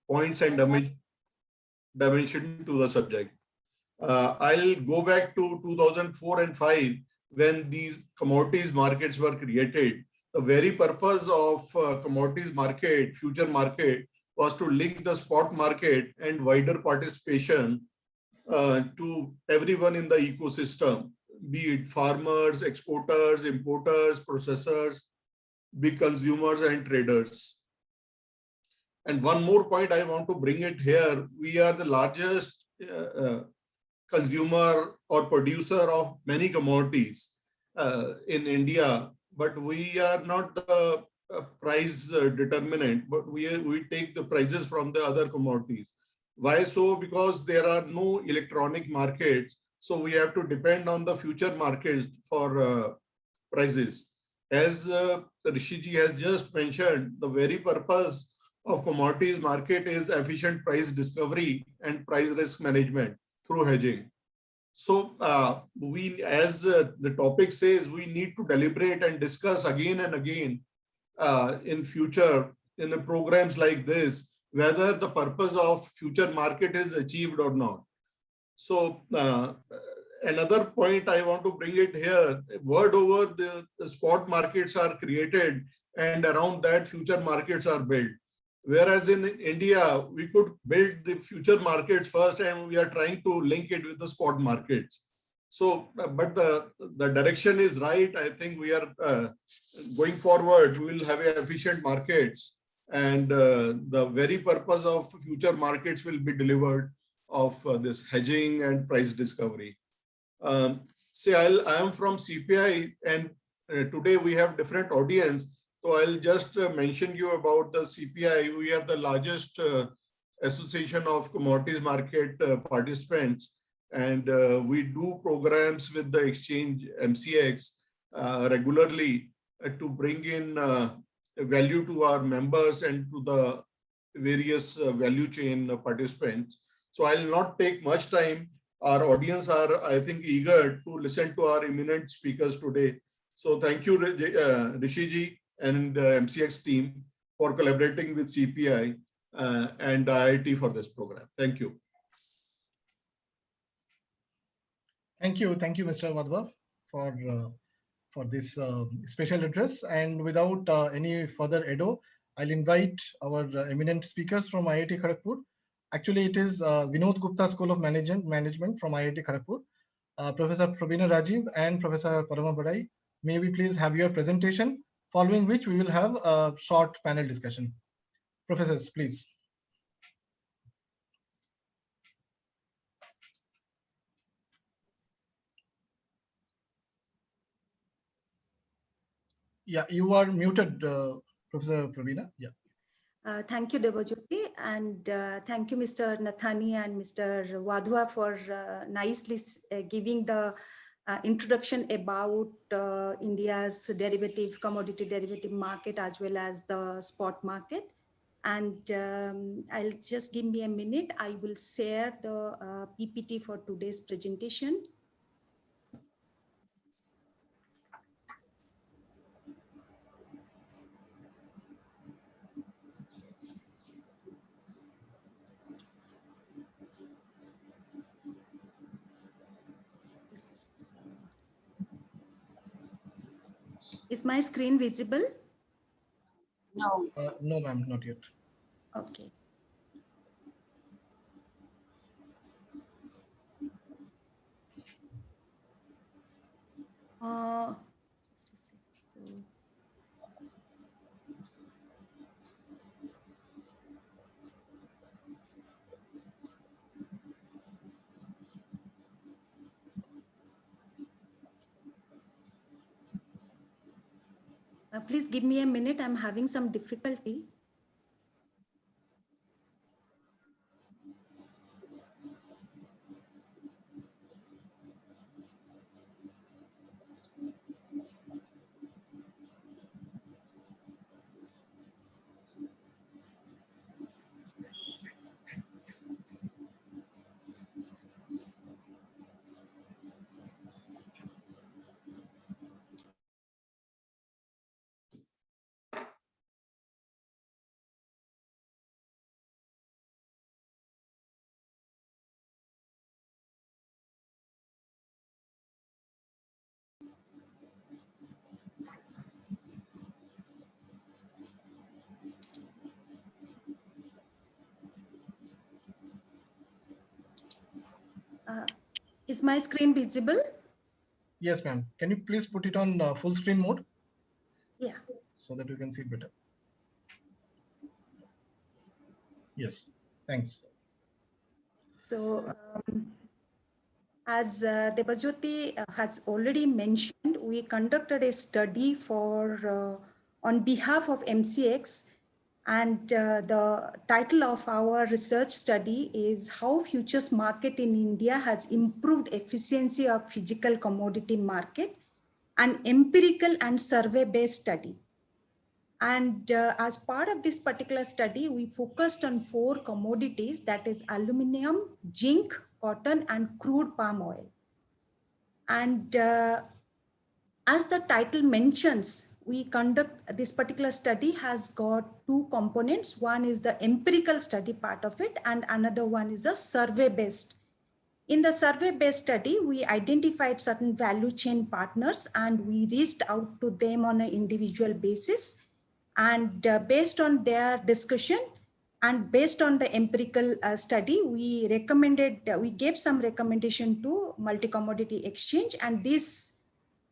points and dimension to the subject. I'll go back to 2004 and 5 when these commodities markets were created. The very purpose of commodities market, future market, was to link the spot market and wider participation to everyone in the ecosystem, be it farmers, exporters, importers, processors, big consumers and traders. And one more point I want to bring it here, we are the largest consumer or producer of many commodities in India, but we are not the price determinant, but we take the prices from the other commodities. Why so? Because there are no electronic markets, so we have to depend on the future markets for prices. As Rishiji has just mentioned, the very purpose of commodities market is efficient price discovery and price risk management through hedging. So we, as the topic says, we need to deliberate and discuss again and again in future in the programs like this, whether the purpose of future market is achieved or not. So another point I want to bring it here, word over the spot markets are created and around that future markets are built. Whereas in India, we could build the future markets first and we are trying to link it with the spot markets. So, but the direction is right. I think we are going forward, we will have efficient markets and the very purpose of future markets will be delivered of this hedging and price discovery. Say I am from CPI and today we have different audience. So I'll just mention you about the CPI. We are the largest association of commodities market participants, and we do programs with the exchange MCX regularly to bring in value to our members and to the various value chain participants. So I'll not take much time. Our audience are, I think, eager to listen to our eminent speakers today. So thank you, Rishiji and MCX team for collaborating with CPI and IIT for this program. Thank you. Thank you, Mr. Wadhwa, for this special address. And without any further ado, I'll invite our eminent speakers from IIT Kharagpur. Actually, it is Vinod Gupta School of Management from IIT Kharagpur, Professor Praveena Rajiv and Professor Parama Badai. May we please have your presentation, following which we will have a short panel discussion. Professors, please. Yeah, you are muted, Professor Praveena. Yeah. Thank you, Debojyoti, and thank you, Mr. Nathani and Mr. Wadhwa for nicely giving the introduction about India's commodity derivative market as well as the spot market. And I'll just give me a minute. I will share the PPT for today's presentation. Is my screen visible? No. No, ma'am, not yet. Okay. Just a sec. Please give me a minute. I'm having some difficulty. Is my screen visible? Yes, ma'am. Can you please put it on full screen mode Yeah. so that you can see it better? Yes, thanks. So, as Debajyoti has already mentioned, we conducted a study for on behalf of MCX, and the title of our research study is How Futures Market in India Has Improved Efficiency of Physical Commodity Market, an empirical and survey-based study. And as part of this particular study, we focused on 4 commodities, that is aluminum, zinc, cotton, and crude palm oil. And as the title mentions, we conduct this particular study has got 2 components. One is the empirical study part of it, and another one is a survey-based. In the survey-based study, we identified certain value chain partners and we reached out to them on an individual basis. And based on their discussion and based on the empirical study, we recommended, we gave some recommendation to Multi-Commodity Exchange, and this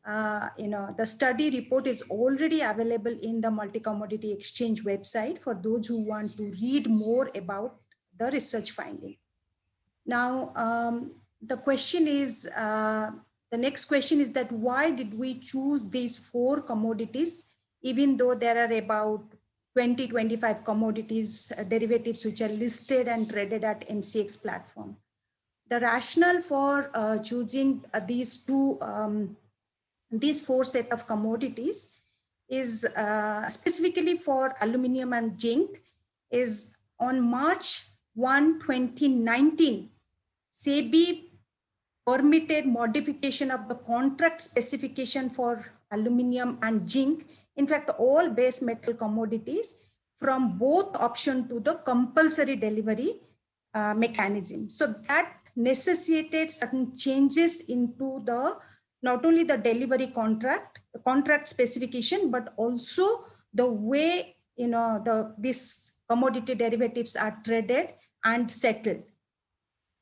the study report is already available in the Multi-Commodity Exchange website for those who want to read more about the research finding. Now, the question is, the next question is that why did we choose these 4 commodities, even though there are about 20-25 commodities, derivatives which are listed and traded at MCX platform? The rationale for choosing these 4 set of commodities is specifically for aluminum and zinc is on March 1, 2019, SEBI permitted modification of the contract specification for aluminum and zinc, in fact, all base metal commodities, from both option to the compulsory delivery mechanism. So that necessitated certain changes into the not only the delivery contract specification, but also the way these commodity derivatives are traded and settled.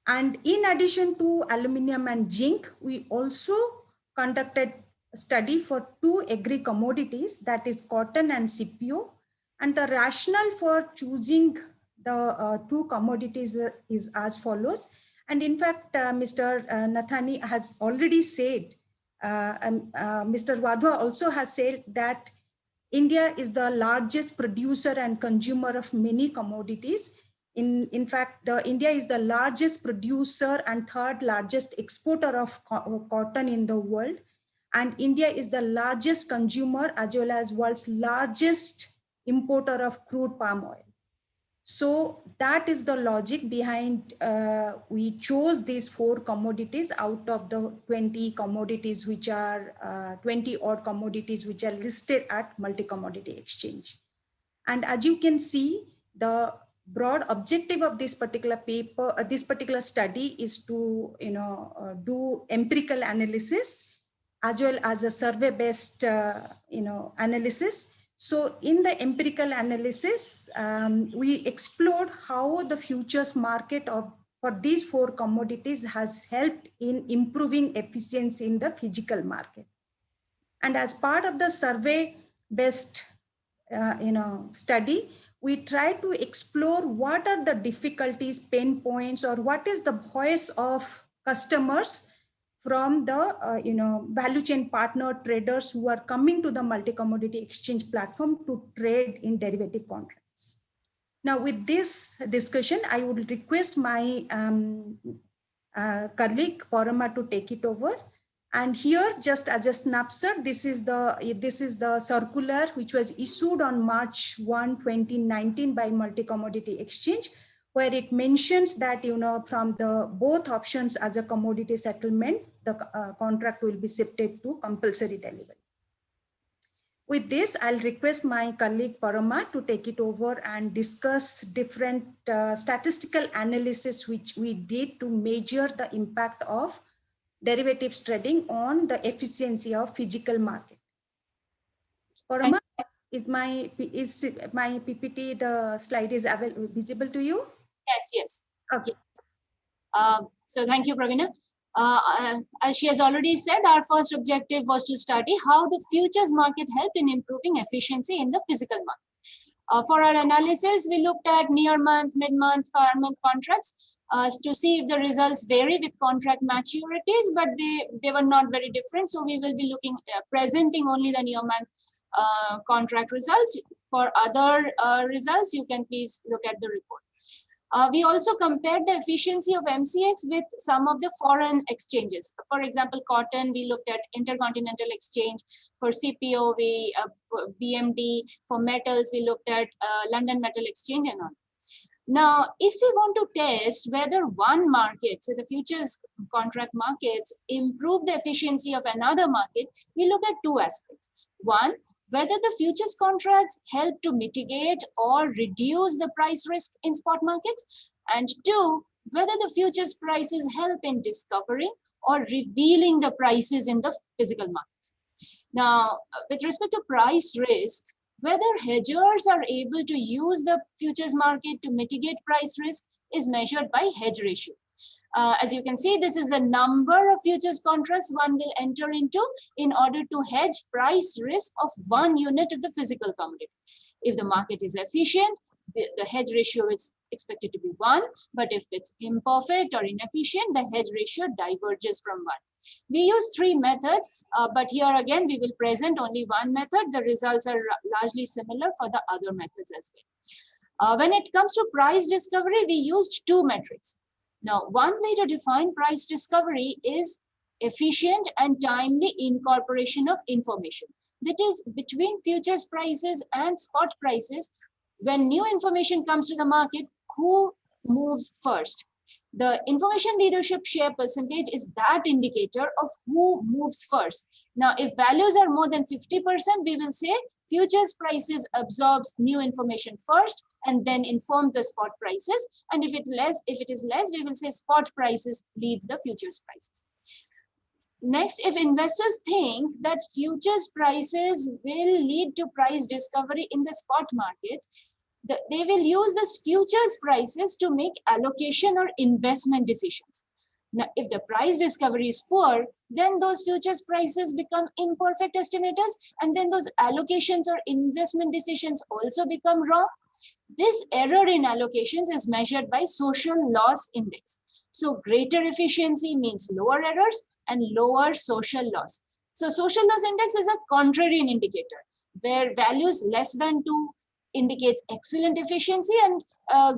And in addition to aluminum and zinc, we also conducted a study for 2 agri commodities, that is cotton and CPO. And the rationale for choosing the 2 commodities is as follows. And in fact, Mr. Nathani has already said, and Mr. Wadhwa also has said that India is the largest producer and consumer of many commodities. In fact, India is the largest producer and 3rd largest exporter of cotton in the world. And India is the largest consumer as well as world's largest importer of crude palm oil. So that is the logic behind we chose these 4 commodities out of the 20 commodities which are 20 odd commodities which are listed at Multi-Commodity Exchange. And as you can see, the broad objective of this particular paper, this particular study is to do empirical analysis as well as a survey-based analysis. So in the empirical analysis, we explored how the futures market for these 4 commodities has helped in improving efficiency in the physical market. And as part of the survey-based study, we try to explore what are the difficulties, pain points, or what is the voice of customers from the value chain partner traders who are coming to the Multi-Commodity Exchange platform to trade in derivative contracts. Now, with this discussion, I would request my colleague Parama to take it over. And here, just as a snapshot, this is the circular which was issued on March 1, 2019 by Multi-Commodity Exchange, where it mentions that from the both options as a commodity settlement, the contract will be shifted to compulsory delivery. With this, I'll request my colleague Parama to take it over and discuss different statistical analysis which we did to measure the impact of derivatives trading on the efficiency of physical market. Parama, is my PPT, the slide is visible to you? Yes. Okay. So thank you, Pravina. As she has already said, our first objective was to study how the futures market helped in improving efficiency in the physical markets. For our analysis, we looked at near month, mid-month, far-month contracts to see if the results vary with contract maturities, but they were not very different. So we will be looking presenting only the near month contract results. For other results, you can please look at the report. We also compared the efficiency of MCX with some of the foreign exchanges. For example, cotton, we looked at Intercontinental Exchange. For CPO, for BMD. For metals, we looked at London Metal Exchange and all. Now, if we want to test whether one market, so the futures contract markets, improve the efficiency of another market, we look at two aspects. One, whether the futures contracts help to mitigate or reduce the price risk in spot markets, and two, whether the futures prices help in discovering or revealing the prices in the physical markets. Now, with respect to price risk, whether hedgers are able to use the futures market to mitigate price risk is measured by hedge ratio. As you can see, this is the number of futures contracts one will enter into in order to hedge price risk of one unit of the physical commodity. If the market is efficient, the hedge ratio is expected to be 1, but if it's imperfect or inefficient, the hedge ratio diverges from 1. We use 3 methods, but here again, we will present only one method. The results are largely similar for the other methods as well. When it comes to price discovery, we used 2 metrics. Now, one way to define price discovery is efficient and timely incorporation of information. That is, between futures prices and spot prices, when new information comes to the market, who moves first? The information leadership share percentage is that indicator of who moves first. Now, if values are more than 50%, we will say futures prices absorbs new information first and then informs the spot prices. And if it is less, we will say spot prices leads the futures prices. Next, if investors think that futures prices will lead to price discovery in the spot markets, they will use the futures prices to make allocation or investment decisions. Now, if the price discovery is poor, then those futures prices become imperfect estimators, and then those allocations or investment decisions also become wrong. This error in allocations is measured by social loss index. So greater efficiency means lower errors and lower social loss. So social loss index is a contrarian indicator, where values less than 2 indicates excellent efficiency and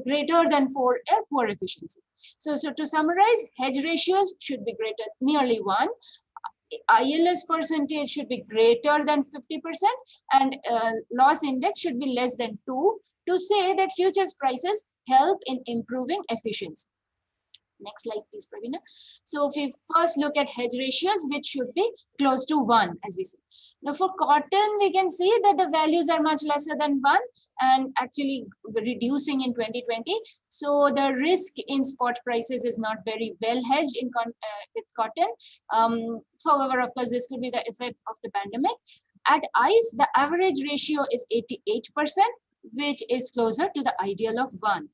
greater than 4 poor efficiency. So to summarize, hedge ratios should be greater, nearly 1. ILS percentage should be greater than 50%, and loss index should be less than 2 to say that futures prices help in improving efficiency. Next slide, please, Pravina. So if we first look at hedge ratios, which should be close to 1, as we see. Now for cotton, we can see that the values are much lesser than 1 and actually reducing in 2020. So the risk in spot prices is not very well hedged in with cotton. However, of course, this could be the effect of the pandemic. At ICE, the average ratio is 88%. Which is closer to the ideal of 1.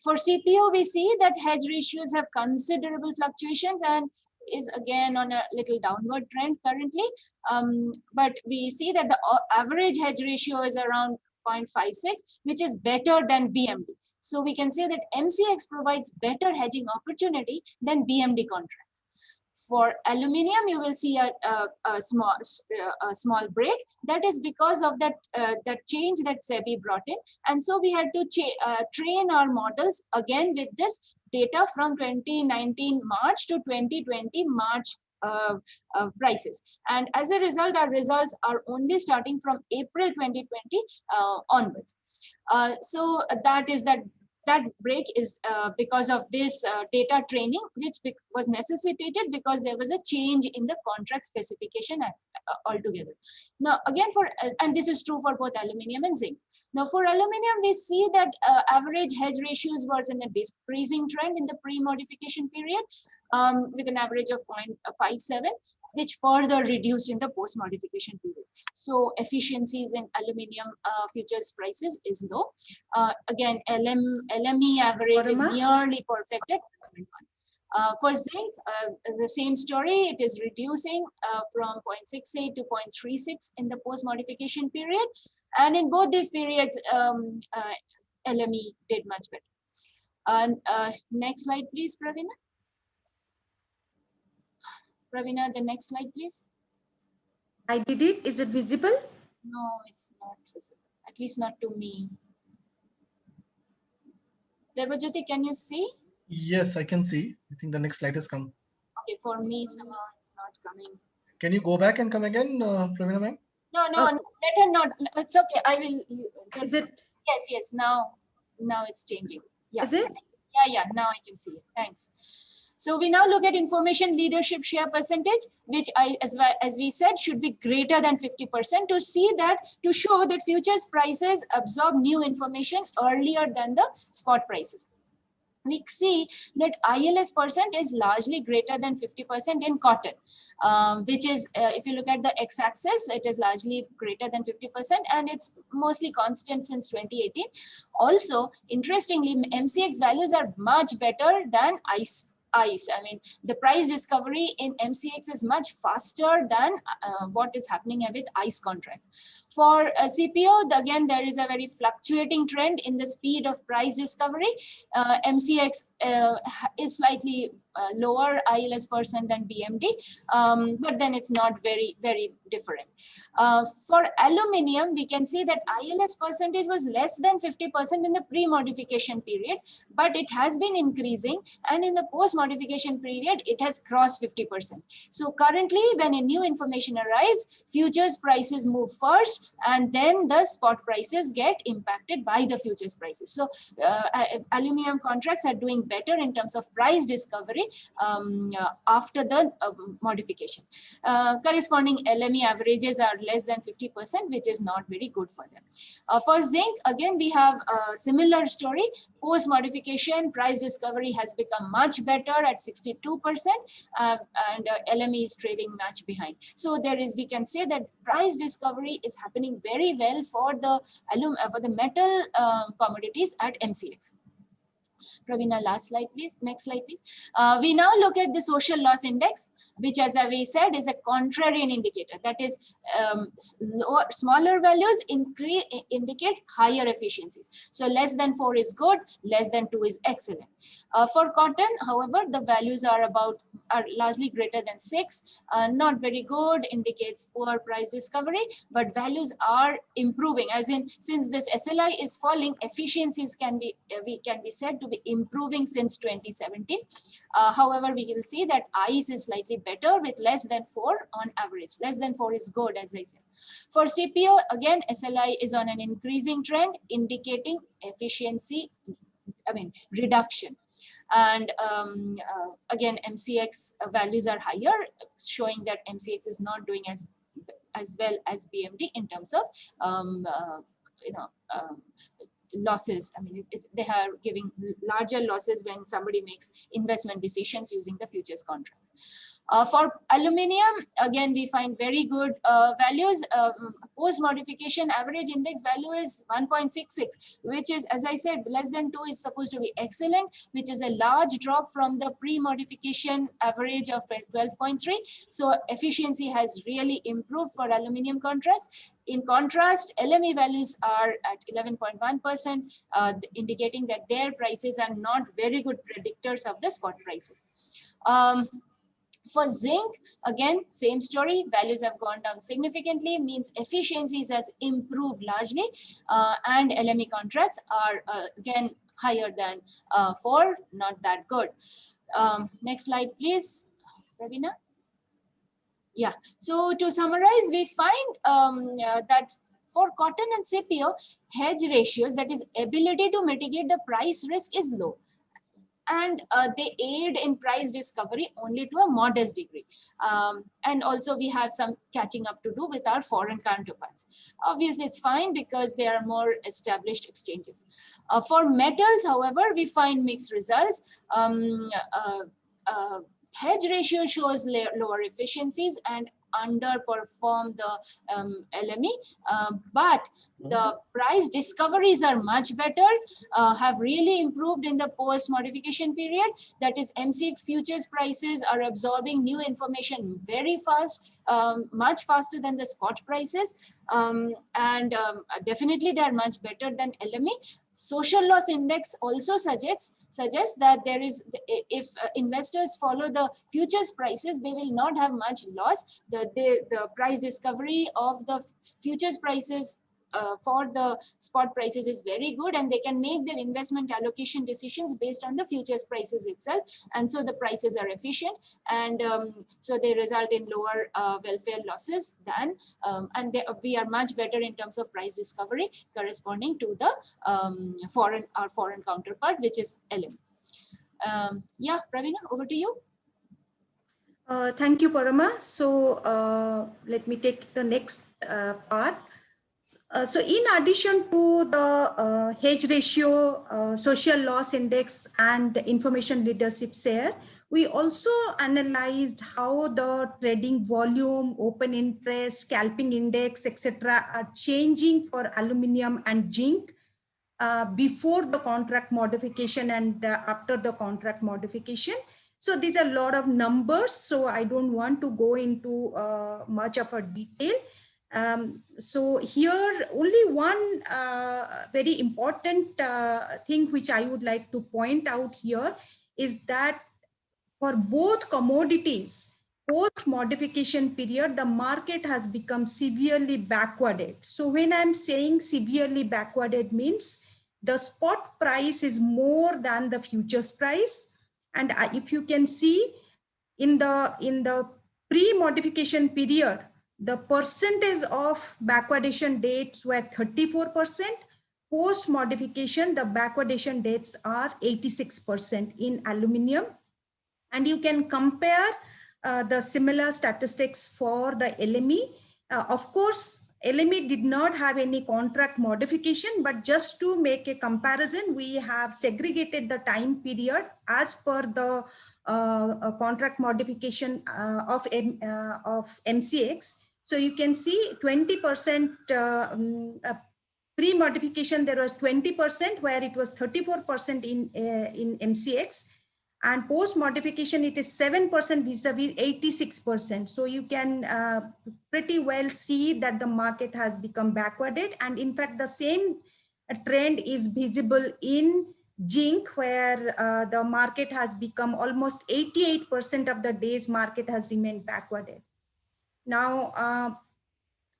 For CPO, we see that hedge ratios have considerable fluctuations and is again on a little downward trend currently. But we see that the average hedge ratio is around 0.56, which is better than BMD. So we can say that MCX provides better hedging opportunity than BMD contracts. For aluminium, you will see a small break. That is because of that change that SEBI brought in, and so we had to train our models again with this data from 2019 March to 2020 March prices, and as a result, our results are only starting from April 2020 onwards. So that break is because of this data training, which was necessitated because there was a change in the contract specification altogether. Now, again, and this is true for both aluminium and zinc. Now, for aluminium, we see that average hedge ratios was in a decreasing trend in the pre-modification period with an average of 0.57, which further reduced in the post-modification period. So efficiencies in aluminum futures prices is low. Again, LME average is Parama? nearly perfected. For zinc, the same story, it is reducing from 0.68 to 0.36 in the post-modification period. And in both these periods, LME did much better. Next slide, please, Pravina. Pravina, the next slide, please. I did it. Is it visible? No, it's not visible, at least not to me. Debajyoti, can you see? Yes, I can see. I think the next slide has come. Okay, for me, somehow it's not coming. Can you go back and come again, Pravina ma'am? No, Oh. let her not. It's okay. I will. Is it? Yes. Now it's changing. Yeah. Is it? Yeah. Now I can see it. Thanks. So we now look at information leadership share percentage, which as we said, should be greater than 50% to show that futures prices absorb new information earlier than the spot prices. We see that ILS percent is largely greater than 50% in cotton, which is, if you look at the x-axis, it is largely greater than 50%, and it's mostly constant since 2018. Also, interestingly, MCX values are much better than ICE. I mean, the price discovery in MCX is much faster than what is happening with ICE contracts. For CPO, again, there is a very fluctuating trend in the speed of price discovery. MCX is slightly lower ILS percent than BMD, but then it's not very, very different. For aluminium, we can see that ILS percentage was less than 50% in the pre-modification period, but it has been increasing, and in the post-modification period, it has crossed 50%. So currently, when a new information arrives, futures prices move first, and then the spot prices get impacted by the futures prices. So aluminum contracts are doing better in terms of price discovery after the modification. Corresponding LME averages are less than 50%, which is not very good for them. For zinc, again, we have a similar story. Post-modification, price discovery has become much better at 62%, and LME is trailing much behind. So we can say that price discovery is happening very well for the metal commodities at MCX. Pravina, last slide, please. Next slide, please. We now look at the social loss index, which, as I said, is a contrarian indicator. That is, smaller values indicate higher efficiencies. So less than 4 is good, less than 2 is excellent. For cotton, however, the values are largely greater than 6. Not very good, indicates poor price discovery, but values are improving. As in, since this SLI is falling, efficiencies can be said to be improving since 2017. However, we will see that ICE is slightly better with less than 4 on average. Less than 4 is good, as I said. For CPO, again, SLI is on an increasing trend, indicating efficiency, reduction. And again, MCX values are higher, showing that MCX is not doing as well as BMD in terms of losses. They are giving larger losses when somebody makes investment decisions using the futures contracts. For aluminium, again, we find very good values. Post-modification average index value is 1.66, which is, as I said, less than 2 is supposed to be excellent, which is a large drop from the pre-modification average of 12.3. So efficiency has really improved for aluminium contracts. In contrast, LME values are at 11.1%, indicating that their prices are not very good predictors of the spot prices. For zinc, again, same story, values have gone down significantly, means efficiencies has improved largely, and LME contracts are again higher than 4, not that good. Next slide, please, Ravina. Yeah, so to summarize, we find that for cotton and CPO, hedge ratios, that is ability to mitigate the price risk, is low. And they aid in price discovery only to a modest degree. And also we have some catching up to do with our foreign counterparts. Obviously, it's fine because they are more established exchanges. For metals, however, we find mixed results. Hedge ratio shows lower efficiencies, and underperform the LME, but the price discoveries are much better, have really improved in the post modification period. That is, MCX futures prices are absorbing new information very fast, much faster than the spot prices, and definitely they are much better than LME. Social loss index also suggests that there is, if investors follow the futures prices, they will not have much loss. The price discovery of the futures prices for the spot prices is very good, and they can make their investment allocation decisions based on the futures prices itself, and so the prices are efficient, and so they result in lower welfare losses than we are much better in terms of price discovery corresponding to the our foreign counterpart, which is LM. Yeah, Pravina, over to you. Thank you, Parama. So let me take the next part. So in addition to the hedge ratio, social loss index, and information leadership share, we also analyzed how the trading volume, open interest, scalping index, etc. are changing for aluminum and zinc before the contract modification and after the contract modification. So these are a lot of numbers, so I don't want to go into much of a detail. So here only one very important thing which I would like to point out here is that for both commodities, post modification period, the market has become severely backwarded. So when I'm saying severely backwarded means the spot price is more than the futures price. And if you can see in the pre-modification period, the percentage of backwardation dates were 34%. Post modification, the backwardation dates are 86% in aluminum. And you can compare the similar statistics for the LME. Of course, LME did not have any contract modification, but just to make a comparison, we have segregated the time period as per the contract modification of MCX. So you can see 20% pre-modification, there was 20% where it was 34% in MCX. And post modification, it is 7% vis-a-vis 86%. So you can pretty well see that the market has become backwarded. And in fact, the same trend is visible in zinc, where the market has become almost 88% of the day's market has remained backwarded. Now,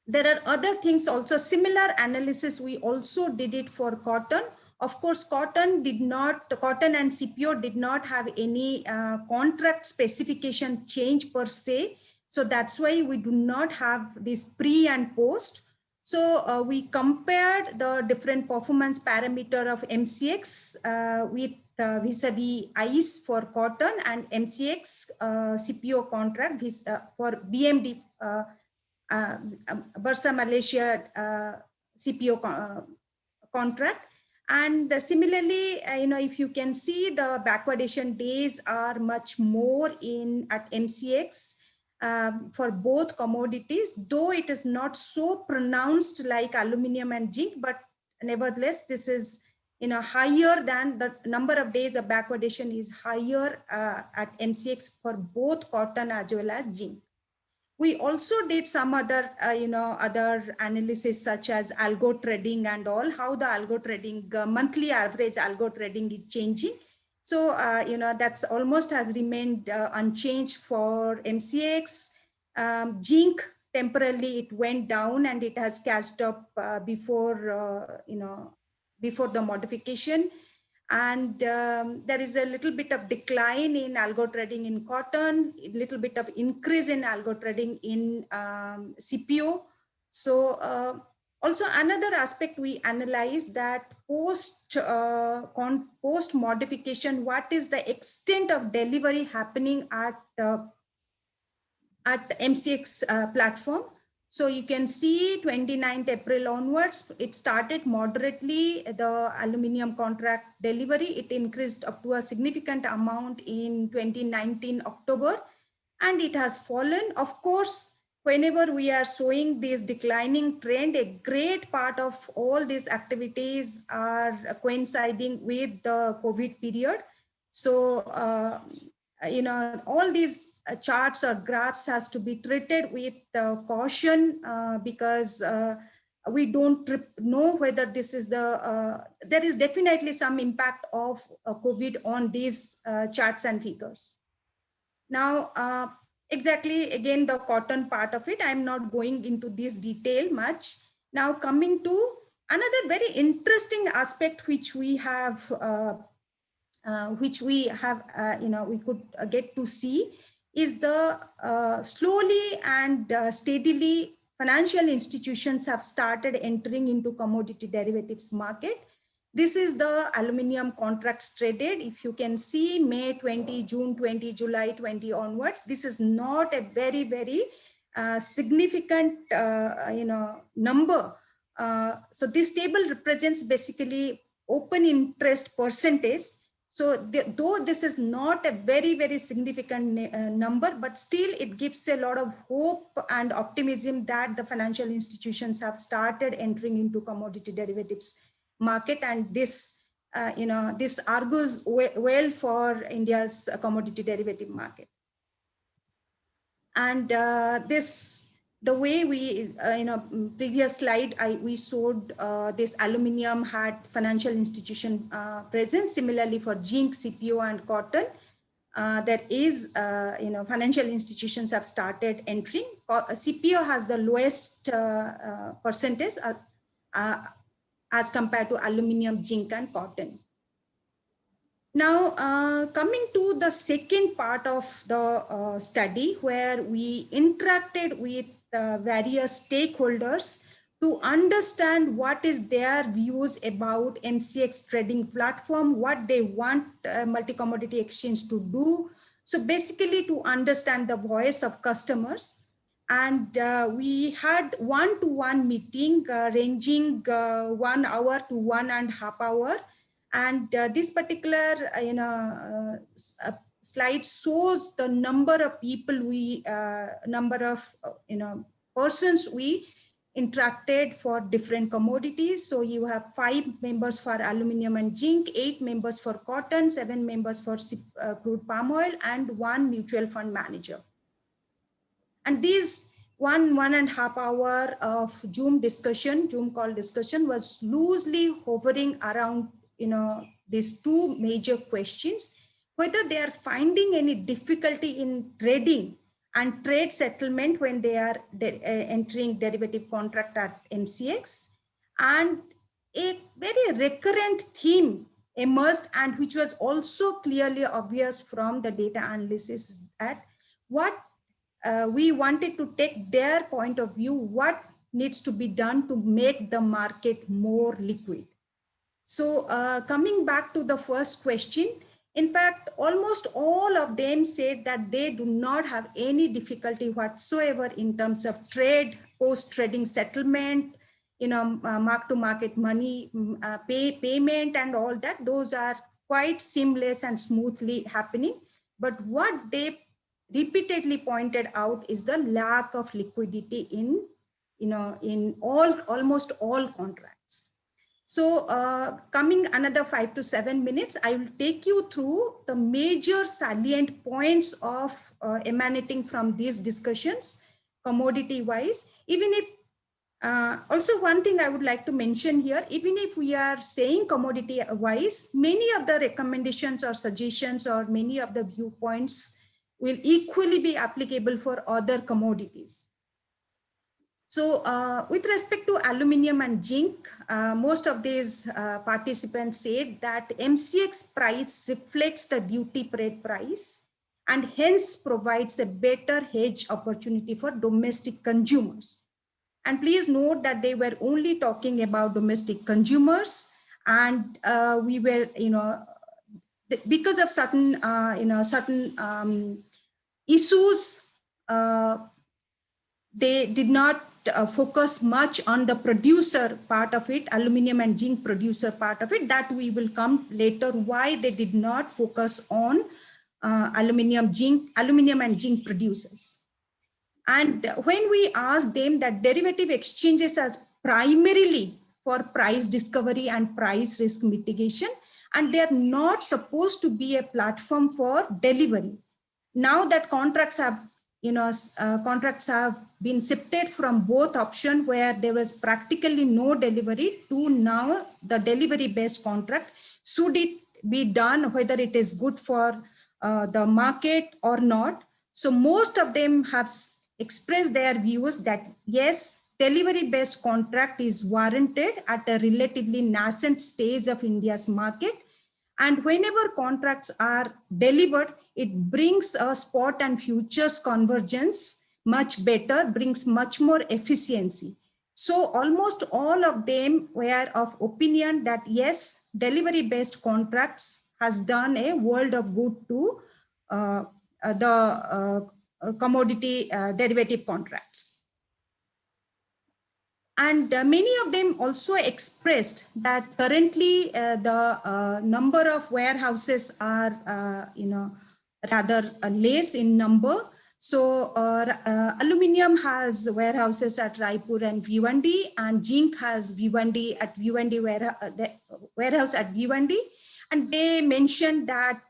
there are other things also, similar analysis we also did it for cotton. Of course, cotton and CPO did not have any contract specification change per se. So that's why we do not have this pre and post. So we compared the different performance parameter of MCX with vis-a-vis ICE for cotton and MCX CPO contract for BMD, Bursa Malaysia CPO contract. And similarly, if you can see, the backwardation days are much more at MCX for both commodities, though it is not so pronounced like aluminum and zinc, but nevertheless, this is higher than the number of days of backwardation is higher at MCX for both cotton as well as zinc. We also did some other, other analysis such as algo trading and all, how the algo trading, monthly average algo trading is changing. So, that's almost has remained unchanged for MCX. Zinc, temporarily it went down and it has catched up before the modification. And there is a little bit of decline in algo trading in cotton, a little bit of increase in algo trading in CPO. So also another aspect we analyzed that post modification, what is the extent of delivery happening at MCX platform. So you can see 29th April onwards, it started moderately, the aluminum contract delivery, it increased up to a significant amount in 2019 October, and it has fallen. Of course, whenever we are showing this declining trend, a great part of all these activities are coinciding with the COVID period. So, all these charts or graphs has to be treated with caution because we don't know whether this is there is definitely some impact of COVID on these charts and figures. Now, exactly, again, the cotton part of it, I'm not going into this detail much. Now, coming to another very interesting aspect which we have, we could get to see is the slowly and steadily financial institutions have started entering into commodity derivatives market. This is the aluminum contracts traded. If you can see May 20, June 20, July 20 onwards, this is not a very, very significant, number. So this table represents basically open interest percentage. So though this is not a very, very significant number, but still it gives a lot of hope and optimism that the financial institutions have started entering into commodity derivatives market, and this this argues well for India's commodity derivative market. And the way we previous slide we showed this aluminum had financial institution presence. Similarly for zinc, CPO, and cotton, there is financial institutions have started entering. CPO has the lowest percentage as compared to aluminum, zinc, and cotton. Now, coming to the second part of the study, where we interacted with various stakeholders to understand what is their views about MCX trading platform, what they want multi-commodity exchange to do. So basically to understand the voice of customers. And we had one-to-one meeting ranging 1 hour to 1.5 hours. And this particular slide shows the number of people persons we interacted for different commodities. So you have 5 members for aluminum and zinc, 8 members for cotton, 7 members for crude palm oil, and 1 mutual fund manager. And these 1.5 hour of Zoom call discussion was loosely hovering around these 2 major questions: whether they are finding any difficulty in trading and trade settlement when they are entering derivative contract at MCX. And a very recurrent theme emerged, and which was also clearly obvious from the data analysis, that what we wanted to take their point of view, what needs to be done to make the market more liquid. So coming back to the first question, in fact, almost all of them said that they do not have any difficulty whatsoever in terms of trade, post-trading settlement, mark-to-market money, payment and all that. Those are quite seamless and smoothly happening. But what they repeatedly pointed out is the lack of liquidity in almost all contracts. So coming another 5 to 7 minutes, I will take you through the major salient points of emanating from these discussions, commodity wise. Even if, also one thing I would like to mention here, even if we are saying commodity wise, many of the recommendations or suggestions or many of the viewpoints will equally be applicable for other commodities. So with respect to aluminum and zinc, most of these participants said that MCX price reflects the duty paid price and hence provides a better hedge opportunity for domestic consumers. And please note that they were only talking about domestic consumers, and we were, because of certain, issues, they did not focus much on the producer part of it, aluminum and zinc producer part of it. That we will come later why they did not focus on aluminum and zinc producers. And when we ask them that derivative exchanges are primarily for price discovery and price risk mitigation, and they are not supposed to be a platform for delivery. Now that contracts have, contracts have been shifted from both options where there was practically no delivery to now the delivery-based contract. Should it be done, whether it is good for the market or not? So most of them have expressed their views that yes, delivery-based contract is warranted at a relatively nascent stage of India's market. And whenever contracts are delivered, it brings a spot and futures convergence much better, brings much more efficiency. So almost all of them were of opinion that yes, delivery-based contracts has done a world of good to the commodity derivative contracts. And many of them also expressed that currently the number of warehouses are, rather less in number. So aluminum has warehouses at Raipur and Bhiwandi, and zinc has Bhiwandi at Bhiwandi warehouse at Bhiwandi. And they mentioned that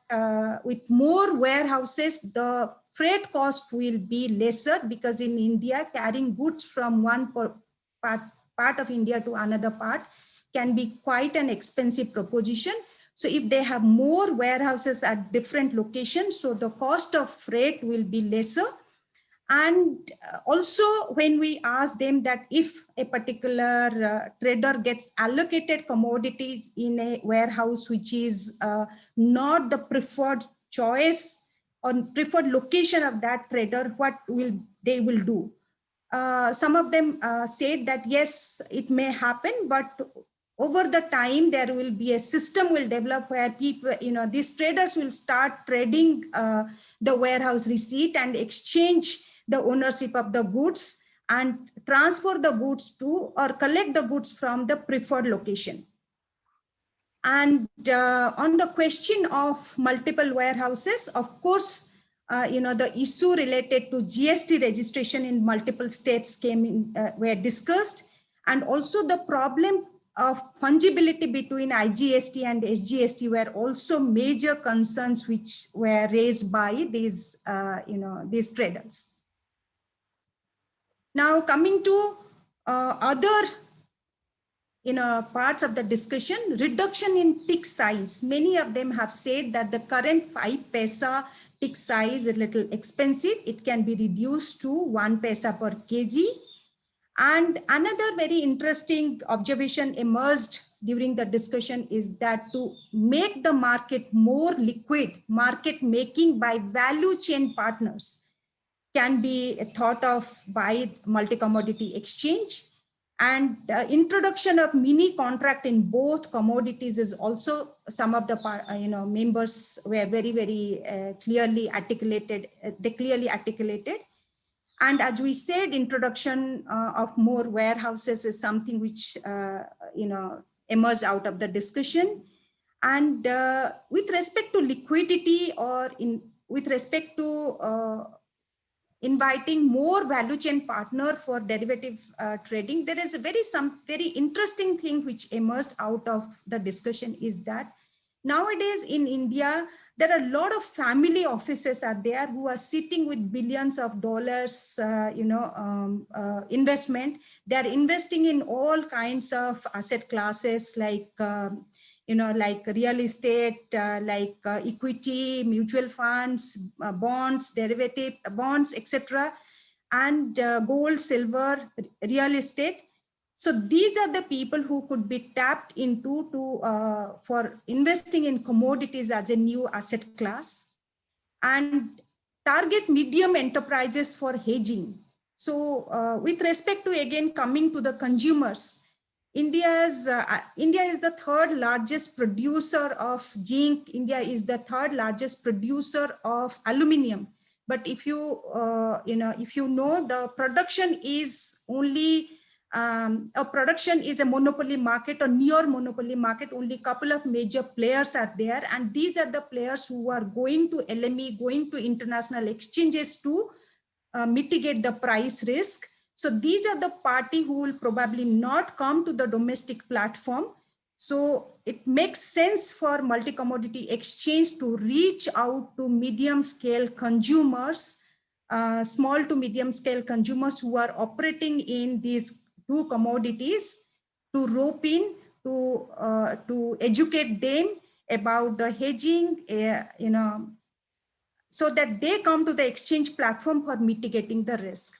with more warehouses, the freight cost will be lesser, because in India, carrying goods from one part of India to another part can be quite an expensive proposition. So if they have more warehouses at different locations, so the cost of freight will be lesser. And also when we ask them that if a particular trader gets allocated commodities in a warehouse which is not the preferred choice or preferred location of that trader, what will they will do? Some of them said that yes, it may happen, but over the time there will be a system will develop where people, these traders will start trading the warehouse receipt and exchange the ownership of the goods and transfer the goods to or collect the goods from the preferred location. And on the question of multiple warehouses, of course, the issue related to GST registration in multiple states were discussed, and also the problem of fungibility between IGST and SGST were also major concerns which were raised by these, these traders. Now coming to other parts of the discussion, reduction in tick size. Many of them have said that the current 5 paisa tick size is a little expensive. It can be reduced to 1 paisa per kg. And another very interesting observation emerged during the discussion is that to make the market more liquid, market making by value chain partners can be thought of by multi-commodity exchange. And introduction of mini contract in both commodities is also some of the members were very, very clearly articulated. They clearly articulated. And as we said, introduction of more warehouses is something which emerged out of the discussion. And with respect to liquidity or with respect to inviting more value chain partner for derivative trading, there is a very interesting thing which emerged out of the discussion is that nowadays in India, there are a lot of family offices are there who are sitting with billions of dollars, investment. They are investing in all kinds of asset classes like like real estate, like equity, mutual funds, bonds, derivative bonds, etc., and gold, silver, real estate. So these are the people who could be tapped into for investing in commodities as a new asset class, and target medium enterprises for hedging. So with respect to, again, coming to the consumers, India is the third largest producer of zinc. India is the third largest producer of aluminum. But if you know, the production is only production is a monopoly market or near monopoly market. Only a couple of major players are there, and these are the players who are going to LME, going to international exchanges to mitigate the price risk. So these are the party who will probably not come to the domestic platform. So it makes sense for multi-commodity exchange to reach out to medium scale consumers, small to medium scale consumers who are operating in these two commodities, to rope in, to educate them about the hedging, so that they come to the exchange platform for mitigating the risk.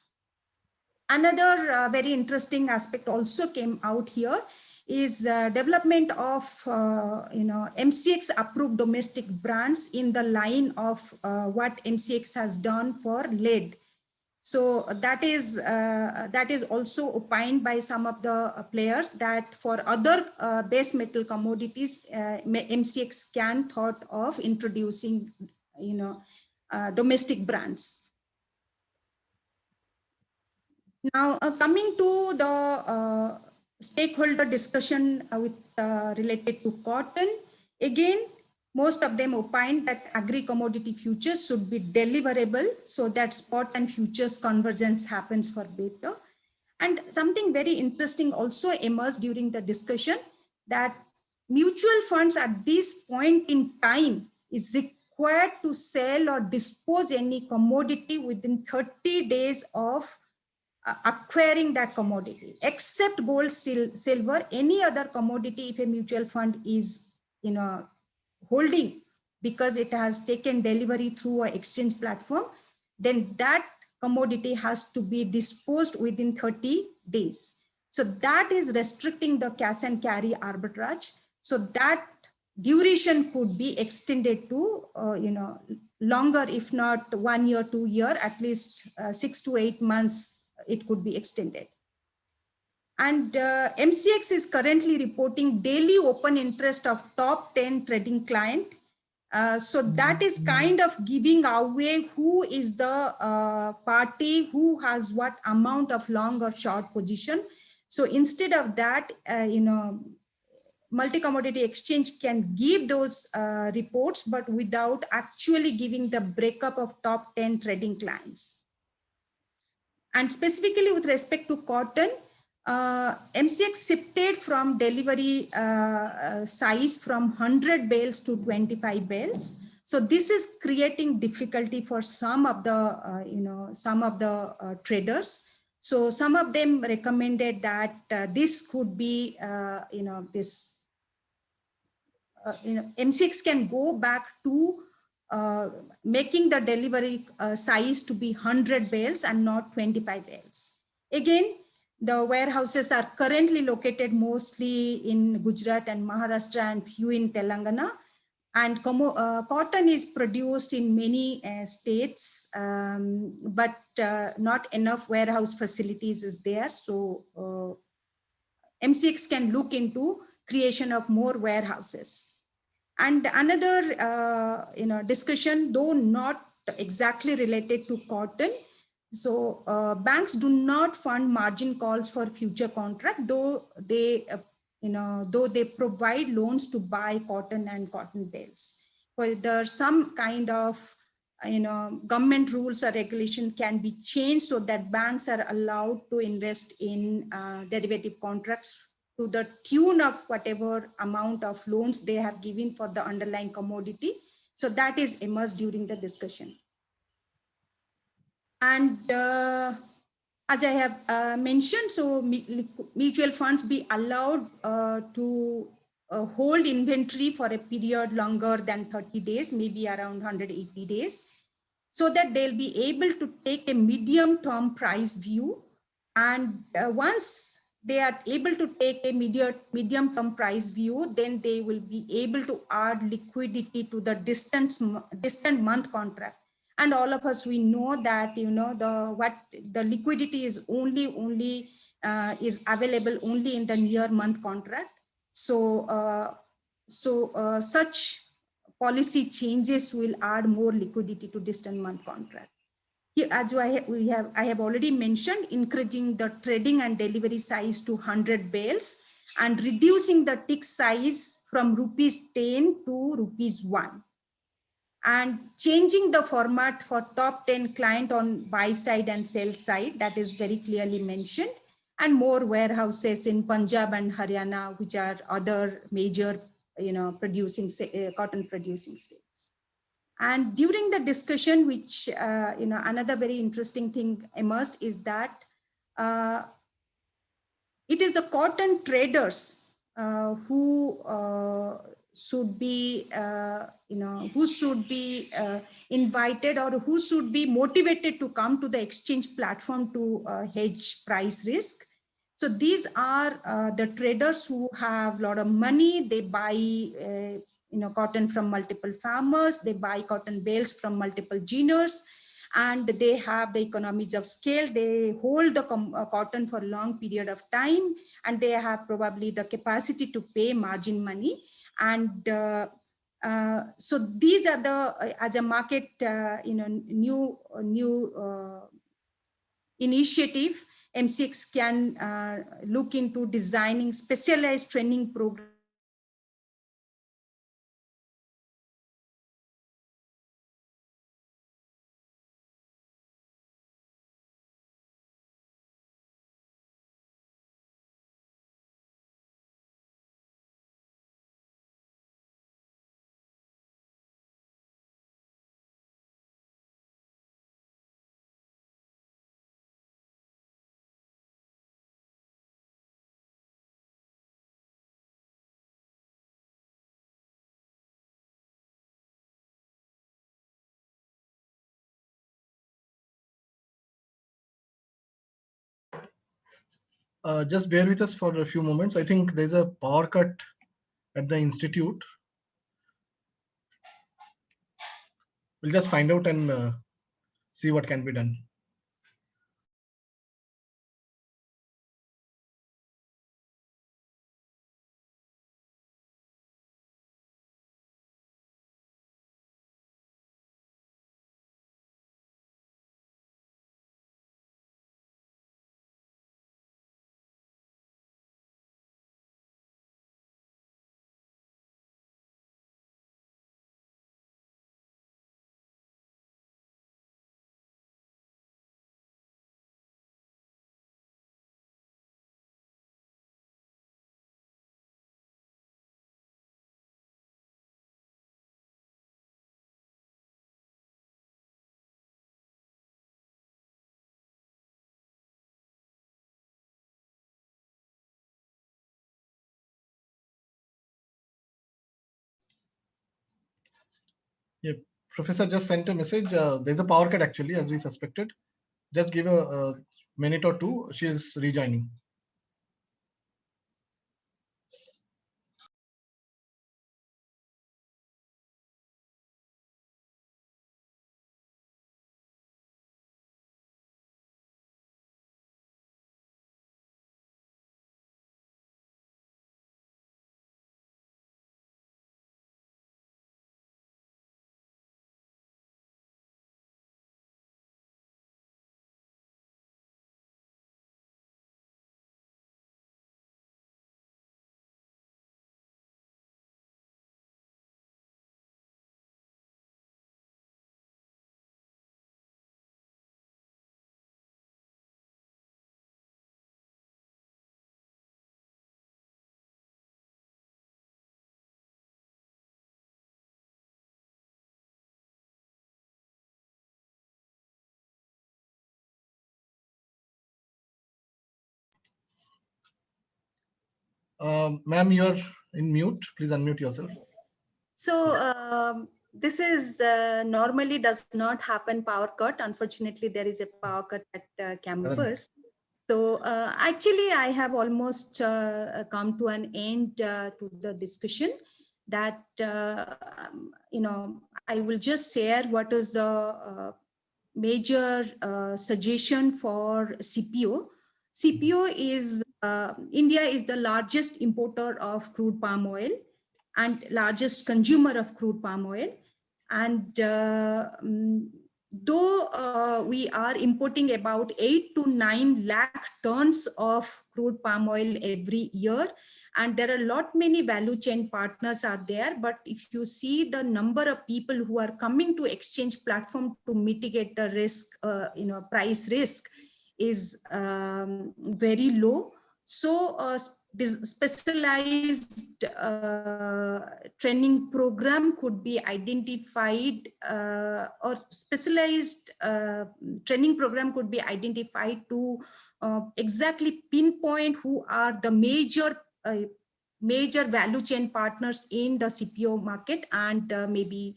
Another very interesting aspect also came out here is development of MCX approved domestic brands in the line of what MCX has done for lead. So that is also opined by some of the players that for other base metal commodities, MCX can thought of introducing domestic brands. Now, coming to the stakeholder discussion related to cotton, again, most of them opined that agri-commodity futures should be deliverable so that spot and futures convergence happens for better. And something very interesting also emerged during the discussion, that mutual funds at this point in time is required to sell or dispose any commodity within 30 days of acquiring that commodity, except gold, silver, any other commodity. If a mutual fund is holding because it has taken delivery through an exchange platform, then that commodity has to be disposed within 30 days. So that is restricting the cash and carry arbitrage. So that duration could be extended to longer, if not 1 year, 2 years, at least 6 to 8 months it could be extended. And MCX is currently reporting daily open interest of top 10 trading client. So that is kind of giving away who is the party who has what amount of long or short position. So instead of that, multi-commodity exchange can give those reports, but without actually giving the breakup of top 10 trading clients. And specifically with respect to cotton, MCX shifted from delivery size from 100 bales to 25 bales. So this is creating difficulty for some of the traders. So some of them recommended that this could be MCX can go back to making the delivery size to be 100 bales and not 25 bales. Again, the warehouses are currently located mostly in Gujarat and Maharashtra and few in Telangana. And cotton is produced in many states, but not enough warehouse facilities is there. So MCX can look into creation of more warehouses. And another discussion, though not exactly related to cotton. So banks do not fund margin calls for future contract, though they provide loans to buy cotton and cotton bales. Whether some kind of government rules or regulation can be changed so that banks are allowed to invest in derivative contracts to the tune of whatever amount of loans they have given for the underlying commodity. So that is emerged during the discussion. And as I have mentioned, so mutual funds be allowed to hold inventory for a period longer than 30 days, maybe around 180 days, so that they'll be able to take a medium-term price view. And once they are able to take a medium-term price view, then they will be able to add liquidity to the distant month contract. And all of us, we know that the liquidity is only is available only in the near month contract. So such policy changes will add more liquidity to distant month contract. Here, as I have already mentioned, increasing the trading and delivery size to 100 bales and reducing the tick size from rupees 10 to rupees 1. and changing the format for top 10 client on buy side and sell side, that is very clearly mentioned, and more warehouses in Punjab and Haryana, which are other major, producing cotton producing states. And during the discussion, which, another very interesting thing emerged is that it is the cotton traders who should be, invited, or who should be motivated to come to the exchange platform to hedge price risk. So these are the traders who have a lot of money. They buy, cotton from multiple farmers. They buy cotton bales from multiple geners, and they have the economies of scale. They hold the cotton for a long period of time, and they have probably the capacity to pay margin money. And so these are the, as a market, new initiative, MCX can look into designing specialized training programs Just bear with us for a few moments. I think there's a power cut at the institute. We'll just find out and see what can be done. Yeah, Professor just sent a message. There's a power cut actually, as we suspected. Just give a minute or two. She is rejoining. Ma'am, you're in mute. Please unmute yourself. So this is normally does not happen power cut. Unfortunately, there is a power cut at campus. So actually, I have almost come to an end to the discussion. That I will just share what is the major suggestion for CPO. CPO is India is the largest importer of crude palm oil and largest consumer of crude palm oil. And though we are importing about 8 to 9 lakh tons of crude palm oil every year, And there are a lot many value chain partners are there, but if you see the number of people who are coming to exchange platform to mitigate the risk, price risk is very low. So this specialized training program could be identified, or specialized training program could be identified to exactly pinpoint who are the major value chain partners in the CPO market, and maybe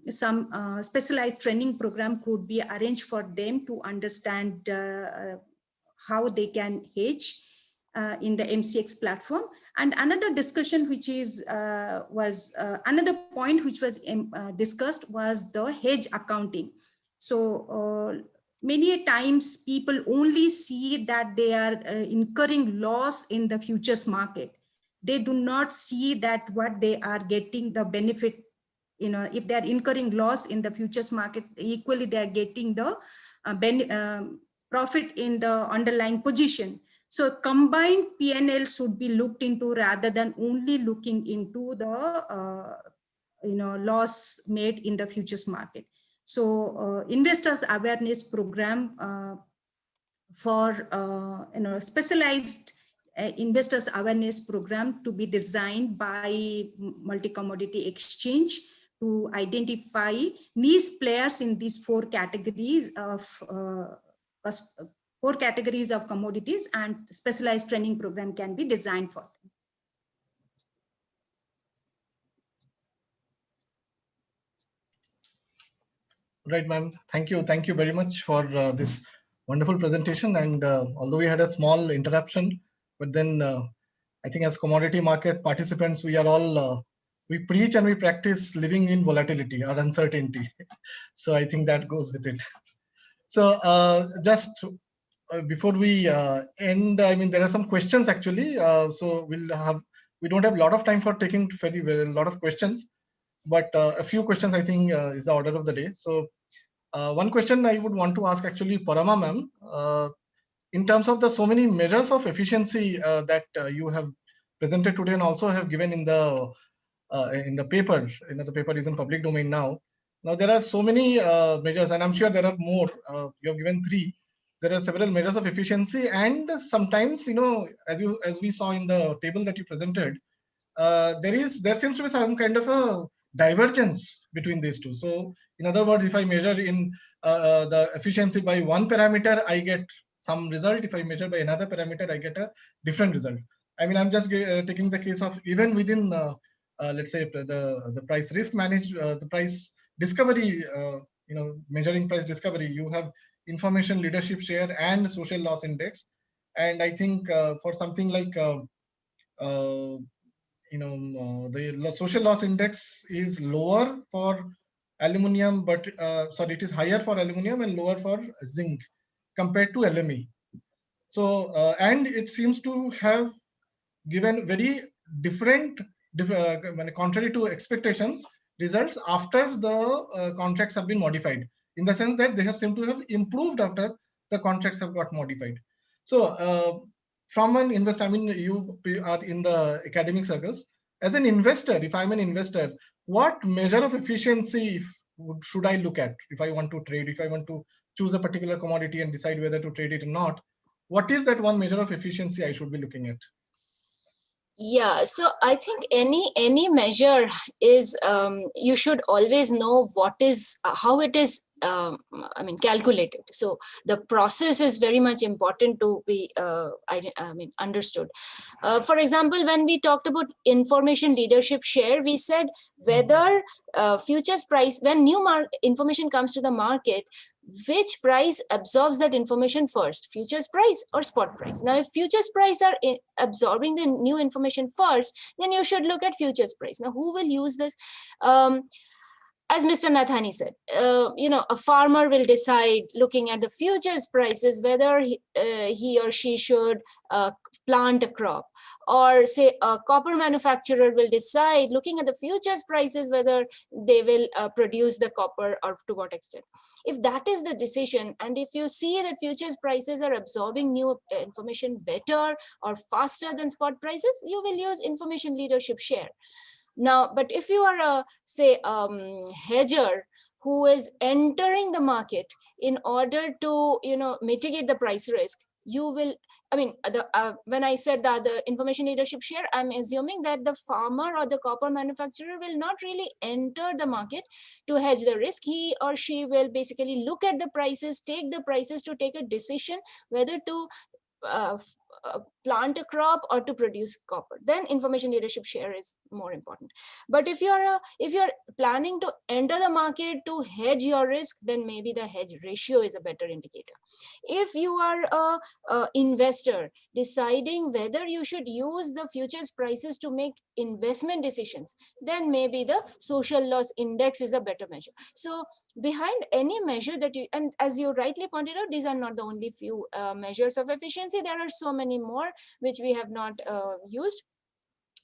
some specialized training program could be arranged for them to understand how they can hedge in the MCX platform. And another discussion which is another point which was discussed was the hedge accounting. So many times people only see that they are incurring loss in the futures market. They do not see that what they are getting the benefit. If they are incurring loss in the futures market, equally they are getting the profit in the underlying position. So combined PNL should be looked into rather than only looking into the loss made in the futures market. So investors awareness program for specialized investors awareness program to be designed by multi-commodity exchange to identify niche players in these four categories of commodities, and specialized training program can be designed for them. Right, ma'am. Thank you. Thank you very much for this wonderful presentation. And although we had a small interruption, but then I think as commodity market participants, we are all, we preach and we practice living in volatility or uncertainty. So I think that goes with it. So just before we end, I mean, there are some questions actually. So we don't have a lot of time for taking a lot of questions, but a few questions I think is the order of the day. So one question I would want to ask actually Parama ma'am, in terms of the so many measures of efficiency that you have presented today and also have given in the paper. The paper is in public domain now. Now there are so many measures, and I'm sure there are more. You have given 3. There are several measures of efficiency, and sometimes, as we saw in the table that you presented, there seems to be some kind of a divergence between these two. So in other words, if I measure in the efficiency by one parameter, I get some result. If I measure by another parameter, I get a different result. I mean, I'm just taking the case of even within, let's say, the price risk the price discovery, measuring price discovery, you have information leadership share and social loss index. And I think for something like, the social loss index is lower for aluminum, but sorry, it is higher for aluminum and lower for zinc compared to LME. So, and it seems to have given very different, contrary to expectations, results after the contracts have been modified, in the sense that they have seemed to have improved after the contracts have got modified. So from an investor, I mean, you are in the academic circles. As an investor, if I'm an investor, what measure of efficiency should I look at if I want to trade, if I want to choose a particular commodity and decide whether to trade it or not? What is that one measure of efficiency I should be looking at? Yeah, so I think any measure is you should always know what is how it is calculated. So the process is very much important to be understood. For example, when we talked about information leadership share, we said whether futures price, when new information comes to the market, which price absorbs that information first, futures price or spot price? Now, if futures price are absorbing the new information first, then you should look at futures price. Now, who will use this? as Mr. Nathani said, a farmer will decide looking at the futures prices whether he or she should plant a crop, or say a copper manufacturer will decide looking at the futures prices whether they will produce the copper or to what extent. If that is the decision, and if you see that futures prices are absorbing new information better or faster than spot prices, you will use information leadership share. Now, but if you are a, say, hedger who is entering the market in order to, mitigate the price risk, you will, when I said that the information leadership share, I'm assuming that the farmer or the copper manufacturer will not really enter the market to hedge the risk. He or she will basically look at the prices, take the prices to take a decision whether to plant a crop or to produce copper. Then information leadership share is more important. But if you're planning to enter the market to hedge your risk, then maybe the hedge ratio is a better indicator. If you are a investor deciding whether you should use the futures prices to make investment decisions, then maybe the social loss index is a better measure. So behind any measure that you, and as you rightly pointed out, these are not the only few measures of efficiency. There are so many more which we have not used.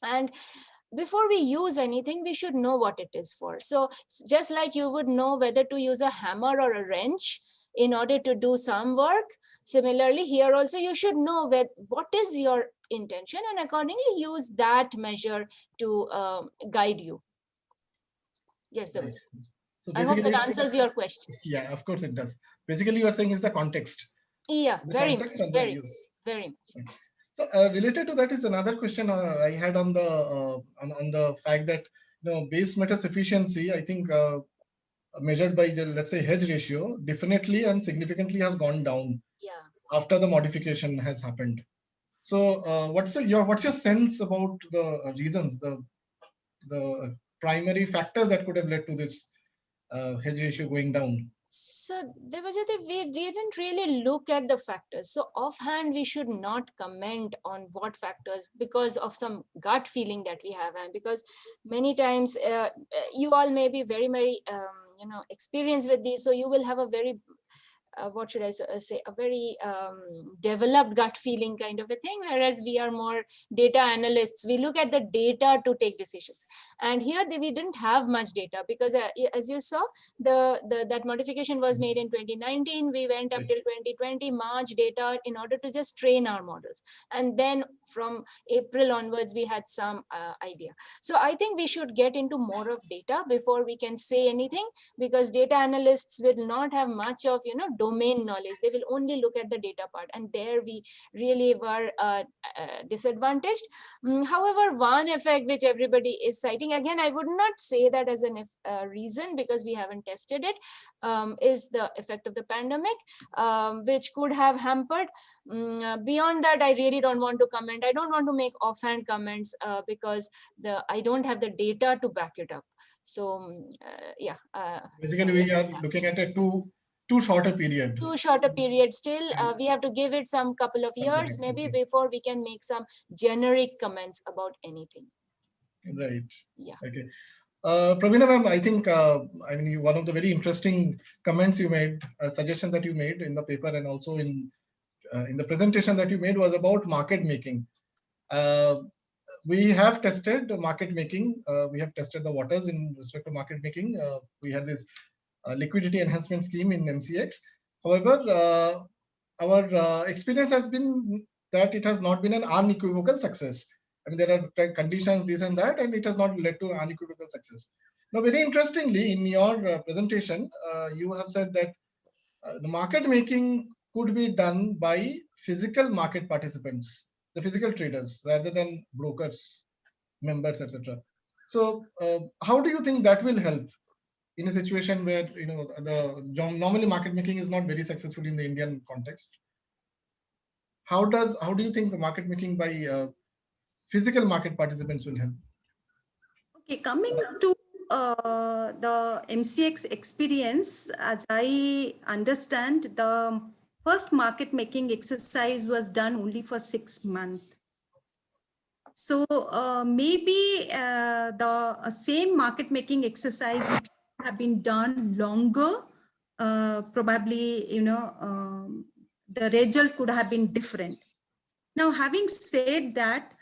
And before we use anything, we should know what it is for. So just like you would know whether to use a hammer or a wrench in order to do some work, similarly here also you should know what is your intention, and accordingly use that measure to guide you. Yes, Right. So I hope basically, that answers your question. yeah, of course it does. Basically, you're saying is the context. Yeah, The very much, context and the very, use. very much. So related to that is another question I had on the on the fact that base metals efficiency, I think measured by the, let's say, hedge ratio, definitely and significantly has gone down after the modification has happened. So what's your sense about the reasons, the primary factors that could have led to this hedge ratio going down? So Debajyoti, we didn't really look at the factors. So offhand, we should not comment on what factors, because of some gut feeling that we have, and because many times you all may be very, very experienced with these, so you will have a very what should I say, a very developed gut feeling kind of a thing, whereas we are more data analysts. We look at the data to take decisions. And here we didn't have much data, because as you saw, that modification was made in 2019. We went up till 2020 March data in order to just train our models. And then from April onwards, we had some idea. So I think we should get into more of data before we can say anything, because data analysts will not have much of, domain knowledge. They will only look at the data part, and there we really were disadvantaged. However, one effect which everybody is citing, again, I would not say that as a reason, because we haven't tested it, is the effect of the pandemic, which could have hampered. Beyond that, I really don't want to comment. I don't want to make offhand comments because I don't have the data to back it up. So yeah. Basically, we are looking at a too short a period. Too short a period. Still, we have to give it some couple of years, maybe, before we can make some generic comments about anything. Right. Yeah. Okay. Praveena ma'am, I think one of the very interesting comments you made, suggestions that you made in the paper and also in the presentation that you made was about market making. We have tested market making. We have tested the waters in respect to market making. We had this liquidity enhancement scheme in MCX. However, our experience has been that it has not been an unequivocal success. I mean, there are conditions, this and that, and it has not led to unequivocal success. Now, very interestingly, in your presentation, you have said that the market making could be done by physical market participants, the physical traders, rather than brokers, members, etc. So, how do you think that will help in a situation where normally market making is not very successful in the Indian context? How do you think the market making by physical market participants will help? Okay, coming to the MCX experience, as I understand, the first market making exercise was done only for 6 months. So maybe the same market making exercise have been done longer, probably, the result could have been different. Now, having said that,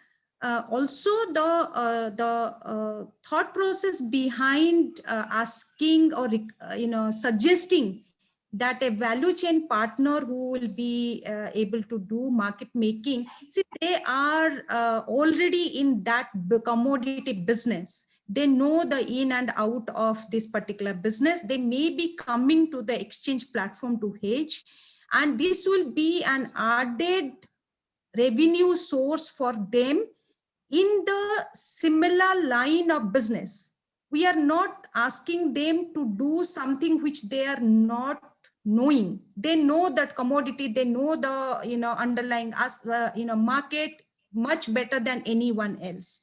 also the thought process behind asking or suggesting that a value chain partner who will be able to do market making, see, they are already in that commodity business. They know the in and out of this particular business. They may be coming to the exchange platform to hedge, and this will be an added revenue source for them in the similar line of business. We are not asking them to do something which they are not knowing. They know that commodity, they know the underlying market much better than anyone else.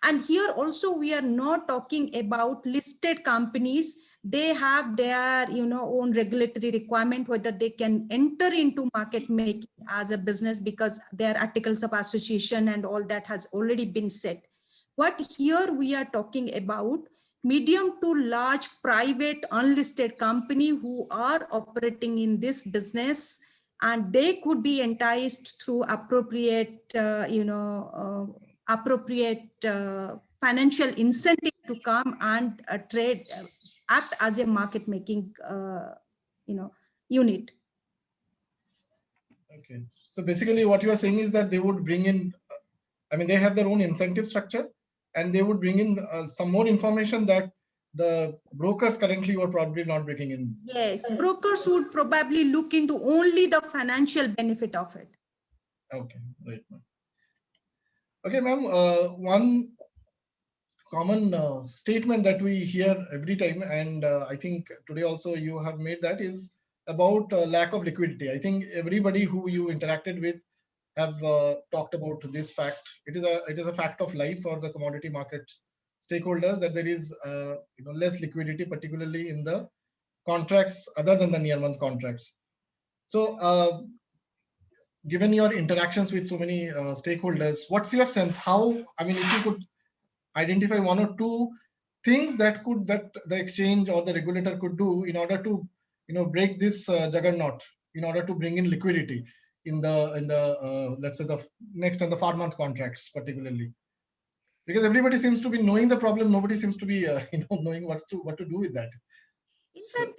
And here also we are not talking about listed companies. They have their own regulatory requirement whether they can enter into market making as a business, because their articles of association and all that has already been set. What here we are talking about, medium to large private unlisted company who are operating in this business, and they could be enticed through appropriate financial incentive to come and trade, act as a market making unit. Okay, so basically what you are saying is that they would bring in, I mean, they have their own incentive structure, and they would bring in some more information that the brokers currently were probably not bringing in. Yes, brokers would probably look into only the financial benefit of it. Okay, right. Okay, ma'am, one common statement that we hear every time, and I think today also you have made that, is about lack of liquidity. I think everybody who you interacted with have talked about this fact. It is a fact of life for the commodity markets stakeholders that there is less liquidity, particularly in the contracts other than the near month contracts. So given your interactions with so many stakeholders, what's your sense? How, I mean, if you could identify one or two things that the exchange or the regulator could do in order to break this juggernaut, in order to bring in liquidity in the let's say the next and the 4 month contracts particularly, because everybody seems to be knowing the problem, nobody seems to be knowing what to do with that. In fact,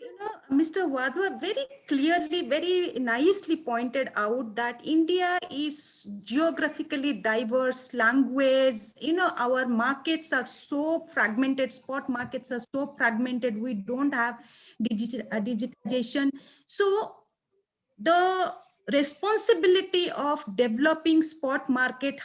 Mr. Wadhwa very clearly, very nicely pointed out that India is geographically diverse, language, our markets are so fragmented, spot markets are so fragmented, we don't have digitization. So the responsibility of developing spot market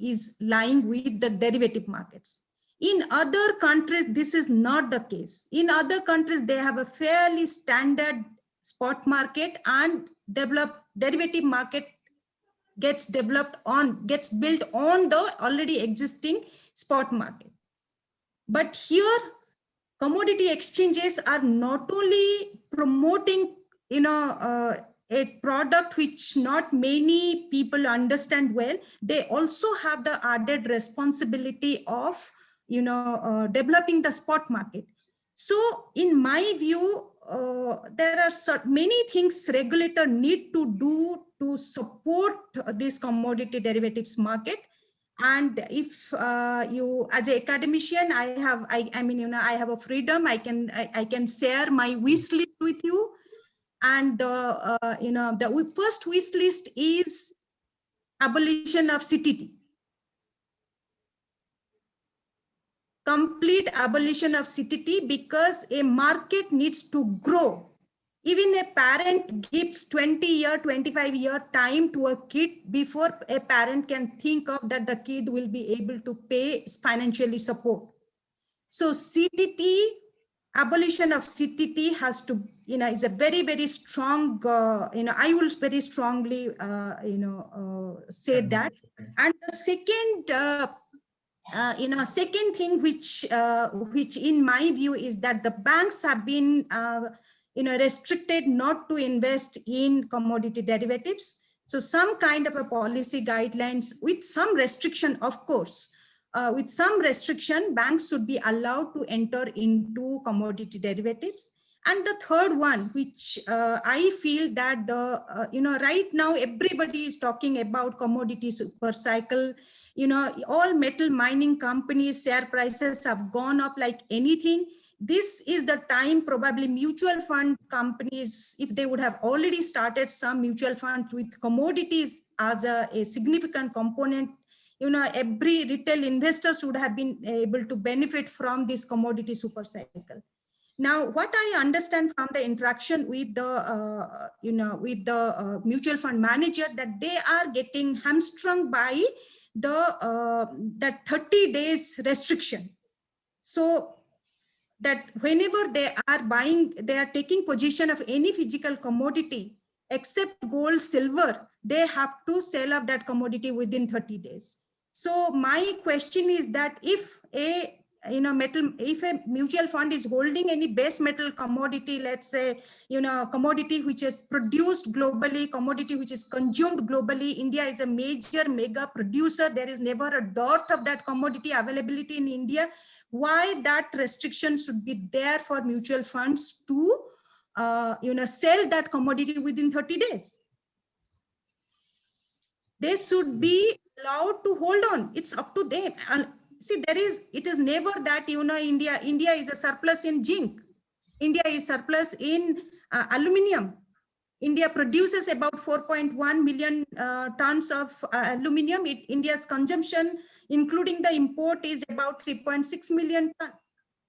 is lying with the derivative markets. In other countries, this is not the case. In other countries, they have a fairly standard spot market, and derivative market gets built on the already existing spot market. But here, commodity exchanges are not only promoting, a product which not many people understand well, they also have the added responsibility of developing the spot market. So in my view, there are many things regulator need to do to support this commodity derivatives market. And if you, as an academician, I have a freedom, I can share my wish list with you. And the first wish list is abolition of CTT. Complete abolition of CTT, because a market needs to grow. Even a parent gives 20-year, 25-year time to a kid before a parent can think of that the kid will be able to pay financially support. So CTT, abolition of CTT has to, is a very, very strong, I will very strongly, say that. And the second, second thing which in my view is that the banks have been, restricted not to invest in commodity derivatives. So some kind of a policy guidelines with some restriction, of course, with some restriction, banks should be allowed to enter into commodity derivatives. And the third one, which I feel that right now everybody is talking about commodity super cycle. All metal mining companies' share prices have gone up like anything. This is the time probably mutual fund companies, if they would have already started some mutual funds with commodities as a significant component, every retail investor should have been able to benefit from this commodity super cycle. Now, what I understand from the interaction with the, mutual fund manager, that they are getting hamstrung by that 30 days restriction. So that whenever they are buying, they are taking position of any physical commodity except gold, silver, they have to sell off that commodity within 30 days. So my question is that if if a mutual fund is holding any base metal commodity, let's say, commodity which is produced globally, commodity which is consumed globally, India is a major mega producer. There is never a dearth of that commodity availability in India. Why that restriction should be there for mutual funds to, sell that commodity within 30 days? They should be allowed to hold on. It's up to them. And see, it is never that, India is a surplus in zinc. India is surplus in aluminum. India produces about 4.1 million tons of aluminum. India's consumption, including the import, is about 3.6 million tons.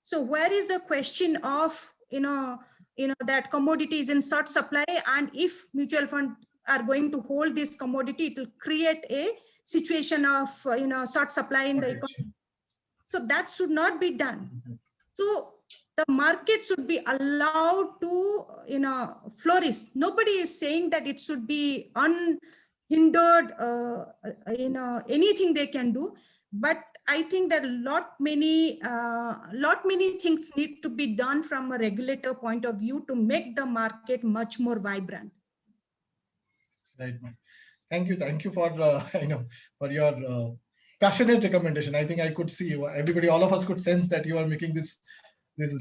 So where is the question of, that commodity is in short supply, and if mutual fund are going to hold this commodity, it will create a situation of, short supply in the economy. So that should not be done. So the market should be allowed to, flourish. Nobody is saying that it should be unhindered, anything they can do. But I think that lot many things need to be done from a regulator point of view to make the market much more vibrant. Right, ma'am. Thank you for for your passionate recommendation. I think I could see everybody, all of us could sense that you are making these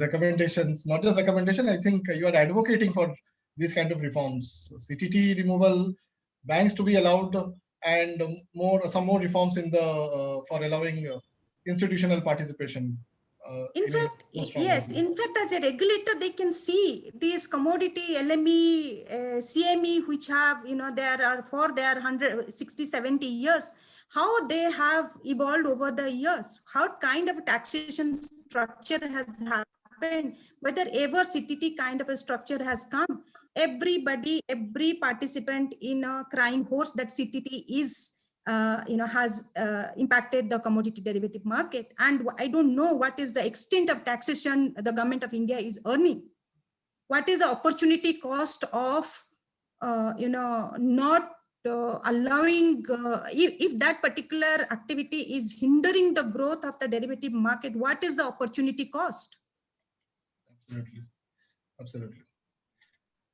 recommendations, not just recommendation. I think you are advocating for these kind of reforms, CTT removal, banks to be allowed, and some more reforms in the for allowing institutional participation. In fact, as a regulator, they can see these commodity LME, CME, which have, there are 160, 70 years, how they have evolved over the years, how kind of taxation structure has happened, whether ever CTT kind of a structure has come. Everybody, every participant in a crying horse that CTT is, has impacted the commodity derivative market. And I don't know what is the extent of taxation the government of India is earning. What is the opportunity cost of, not allowing, if that particular activity is hindering the growth of the derivative market, what is the opportunity cost? Absolutely.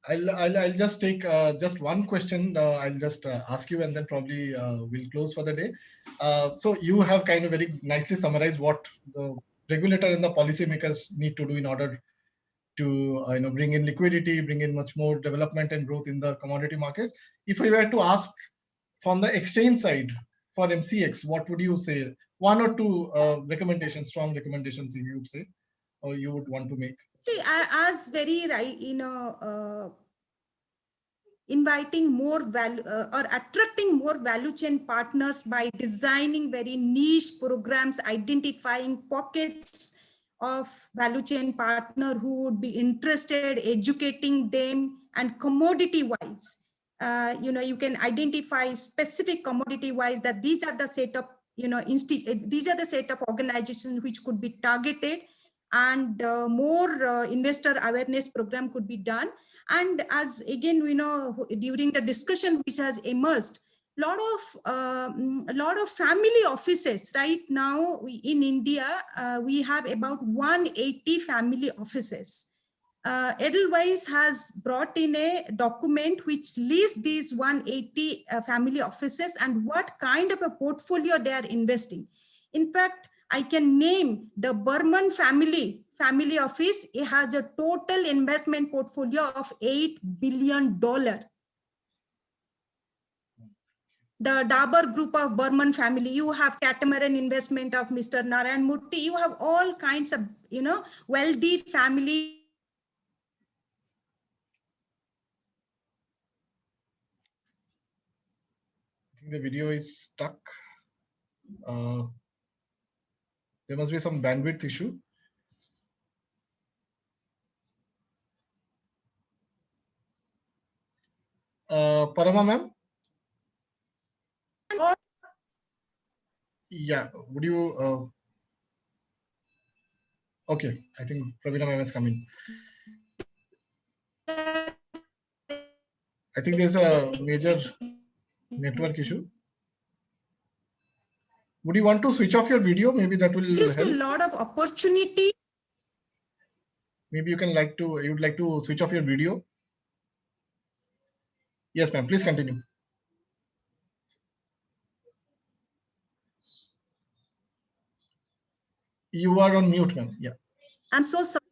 I'll just take just one question. I'll just ask you, and then probably we'll close for the day. So you have kind of very nicely summarized what the regulator and the policymakers need to do in order to bring in liquidity, bring in much more development and growth in the commodity markets. If I were to ask from the exchange side for MCX, what would you say? One or two recommendations, strong recommendations, you would say, or you would want to make? See, as very right, inviting more value or attracting more value chain partners by designing very niche programs, identifying pockets of value chain partner who would be interested, educating them, and commodity wise, you can identify specific commodity wise that these are the set of, these are the set of organizations which could be targeted, and more investor awareness program could be done. And as again, during the discussion which has emerged, a lot of family offices right now in India, we have about 180 family offices. Edelweiss has brought in a document which lists these 180 family offices and what kind of a portfolio they are investing. In fact, I can name the Burman family office. It has a total investment portfolio of $8 billion. The Dabur group of Burman family, you have Catamaran investment of Mr. Narayan Murthy, you have all kinds of, wealthy family. I think the video is stuck. There must be some bandwidth issue. Parama ma'am? Yeah, would you? Okay, I think Pravina ma'am is coming. I think there's a major network issue. Would you want to switch off your video? Maybe that will Just help. a lot of opportunity. Maybe you'd like to switch off your video. Yes, ma'am. Please continue. You are on mute, ma'am. Yeah. I'm so sorry.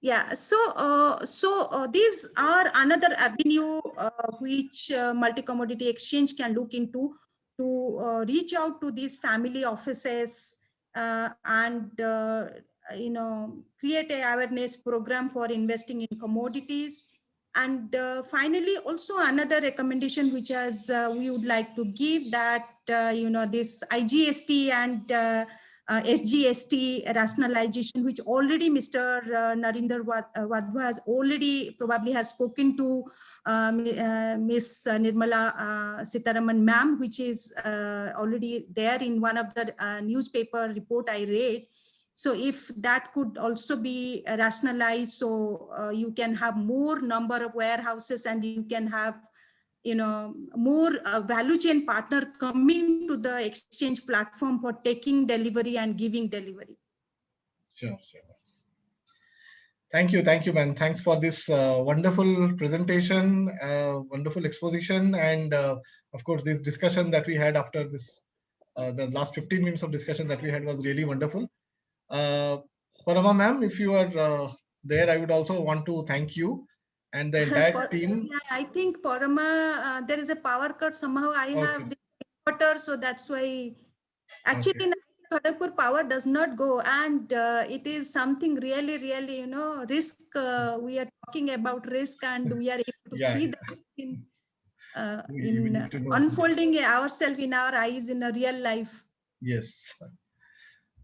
Yeah, so these are another avenue which multi-commodity exchange can look into to reach out to these family offices and create a awareness program for investing in commodities. And finally, also another recommendation which we would like to give that this IGST and SGST rationalization, which already Mr. Narendra Wadhwa has already probably has spoken to Ms. Nirmala Sitharaman ma'am, which is already there in one of the newspaper report I read. So if that could also be rationalized, so you can have more number of warehouses and you can have more value chain partner coming to the exchange platform for taking delivery and giving delivery. Sure. Thank you, man. Thanks for this wonderful presentation, wonderful exposition, and of course, this discussion that we had after this, the last 15 minutes of discussion that we had was really wonderful. Parama ma'am, if you are there, I would also want to thank you and the entire team. Yeah, I think Parama, there is a power cut somehow. I have the inverter, so that's why. Actually, in Kharagpur, power does not go, and it is something really, really, risk. We are talking about risk, and we are able to see that in unfolding ourselves in our eyes in a real life. Yes.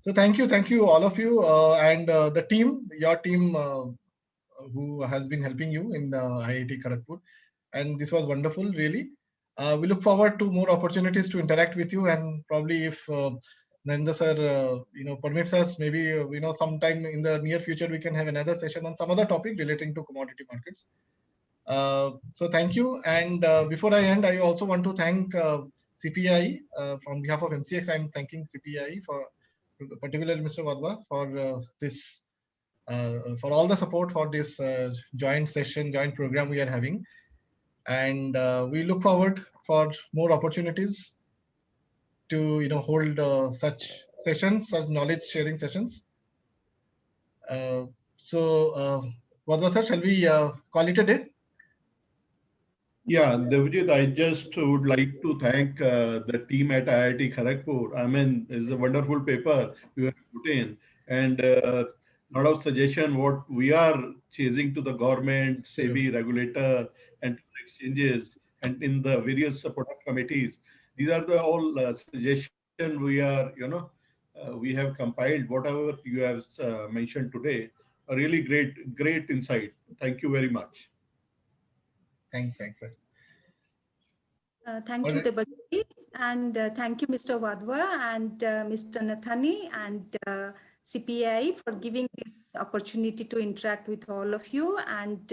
So thank you, all of you, and the team, your team, who has been helping you in IIT Kharagpur, and this was wonderful, really. We look forward to more opportunities to interact with you, and probably if Narendra sir, permits us, maybe sometime in the near future we can have another session on some other topic relating to commodity markets. So thank you, and before I end, I also want to thank CPI from behalf of MCX. I'm thanking CPI for, particularly Mr. Wadhwa, for this. For all the support for this joint program we are having, and we look forward for more opportunities to hold such sessions, such knowledge sharing sessions. So Wadhwa sir, shall we call it a day? Yeah, Devjit, I just would like to thank the team at IIT Kharagpur. I mean, it's a wonderful paper you have put in, and a lot of suggestion what we are chasing to the government, SEBI regulator, and exchanges, and in the various product committees. These are the all suggestions we are, we have compiled. Whatever you have mentioned today, a really great insight. Thank you very much. Thanks, sir. Thank you, Debajyoti, and thank you, Mr. Wadhwa and Mr. Nathani and CPI for giving this opportunity to interact with all of you. And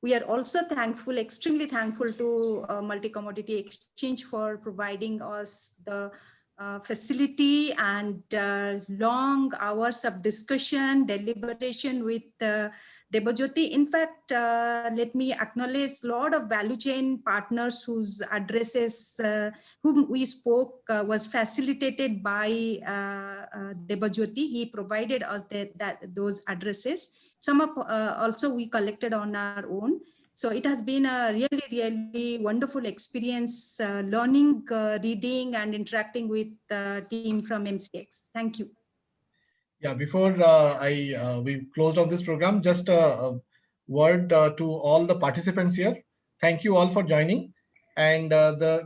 we are also thankful, extremely thankful to Multi-Commodity Exchange for providing us the facility and long hours of discussion, deliberation with Debajyoti. In fact, let me acknowledge a lot of value chain partners whose addresses, whom we spoke, was facilitated by Debajyoti. He provided us those addresses. Some of also we collected on our own. So it has been a really, really wonderful experience learning, reading, and interacting with the team from MCX. Thank you. Yeah, before we closed on this program, just a word to all the participants here. Thank you all for joining. And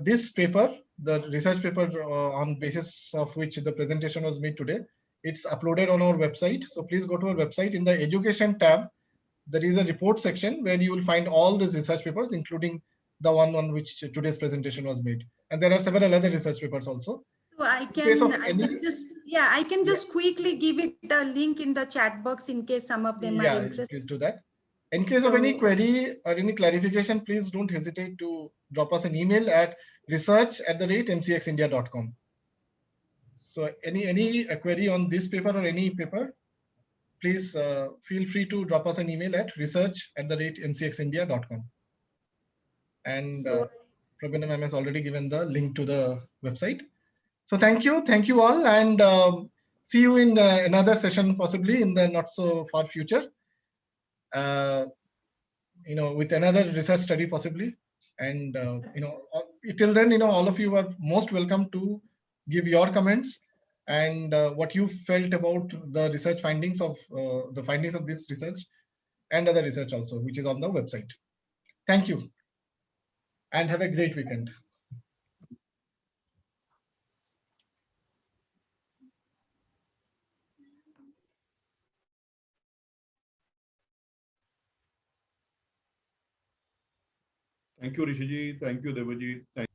this paper, the research paper on basis of which the presentation was made today, it's uploaded on our website. So please go to our website. In the education tab, there is a report section where you will find all these research papers, including the one on which today's presentation was made. And there are several other research papers also. So I case of can just quickly give it a link in the chat box in case some of them are interested. Please do that. In case of any query or any clarification, please don't hesitate to drop us an email at research@mcxindia.com. So any query on this paper or any paper, please feel free to drop us an email at research@mcxindia.com. And Prabina ma'am has already given the link to the website. So thank you all, and see you in another session, possibly in the not so far future. With another research study possibly. And till then, all of you are most welcome to give your comments and what you felt about the research findings of the findings of this research and other research also, which is on the website. Thank you, and have a great weekend. Thank you, Rishiji. Thank you, Debaji. Thank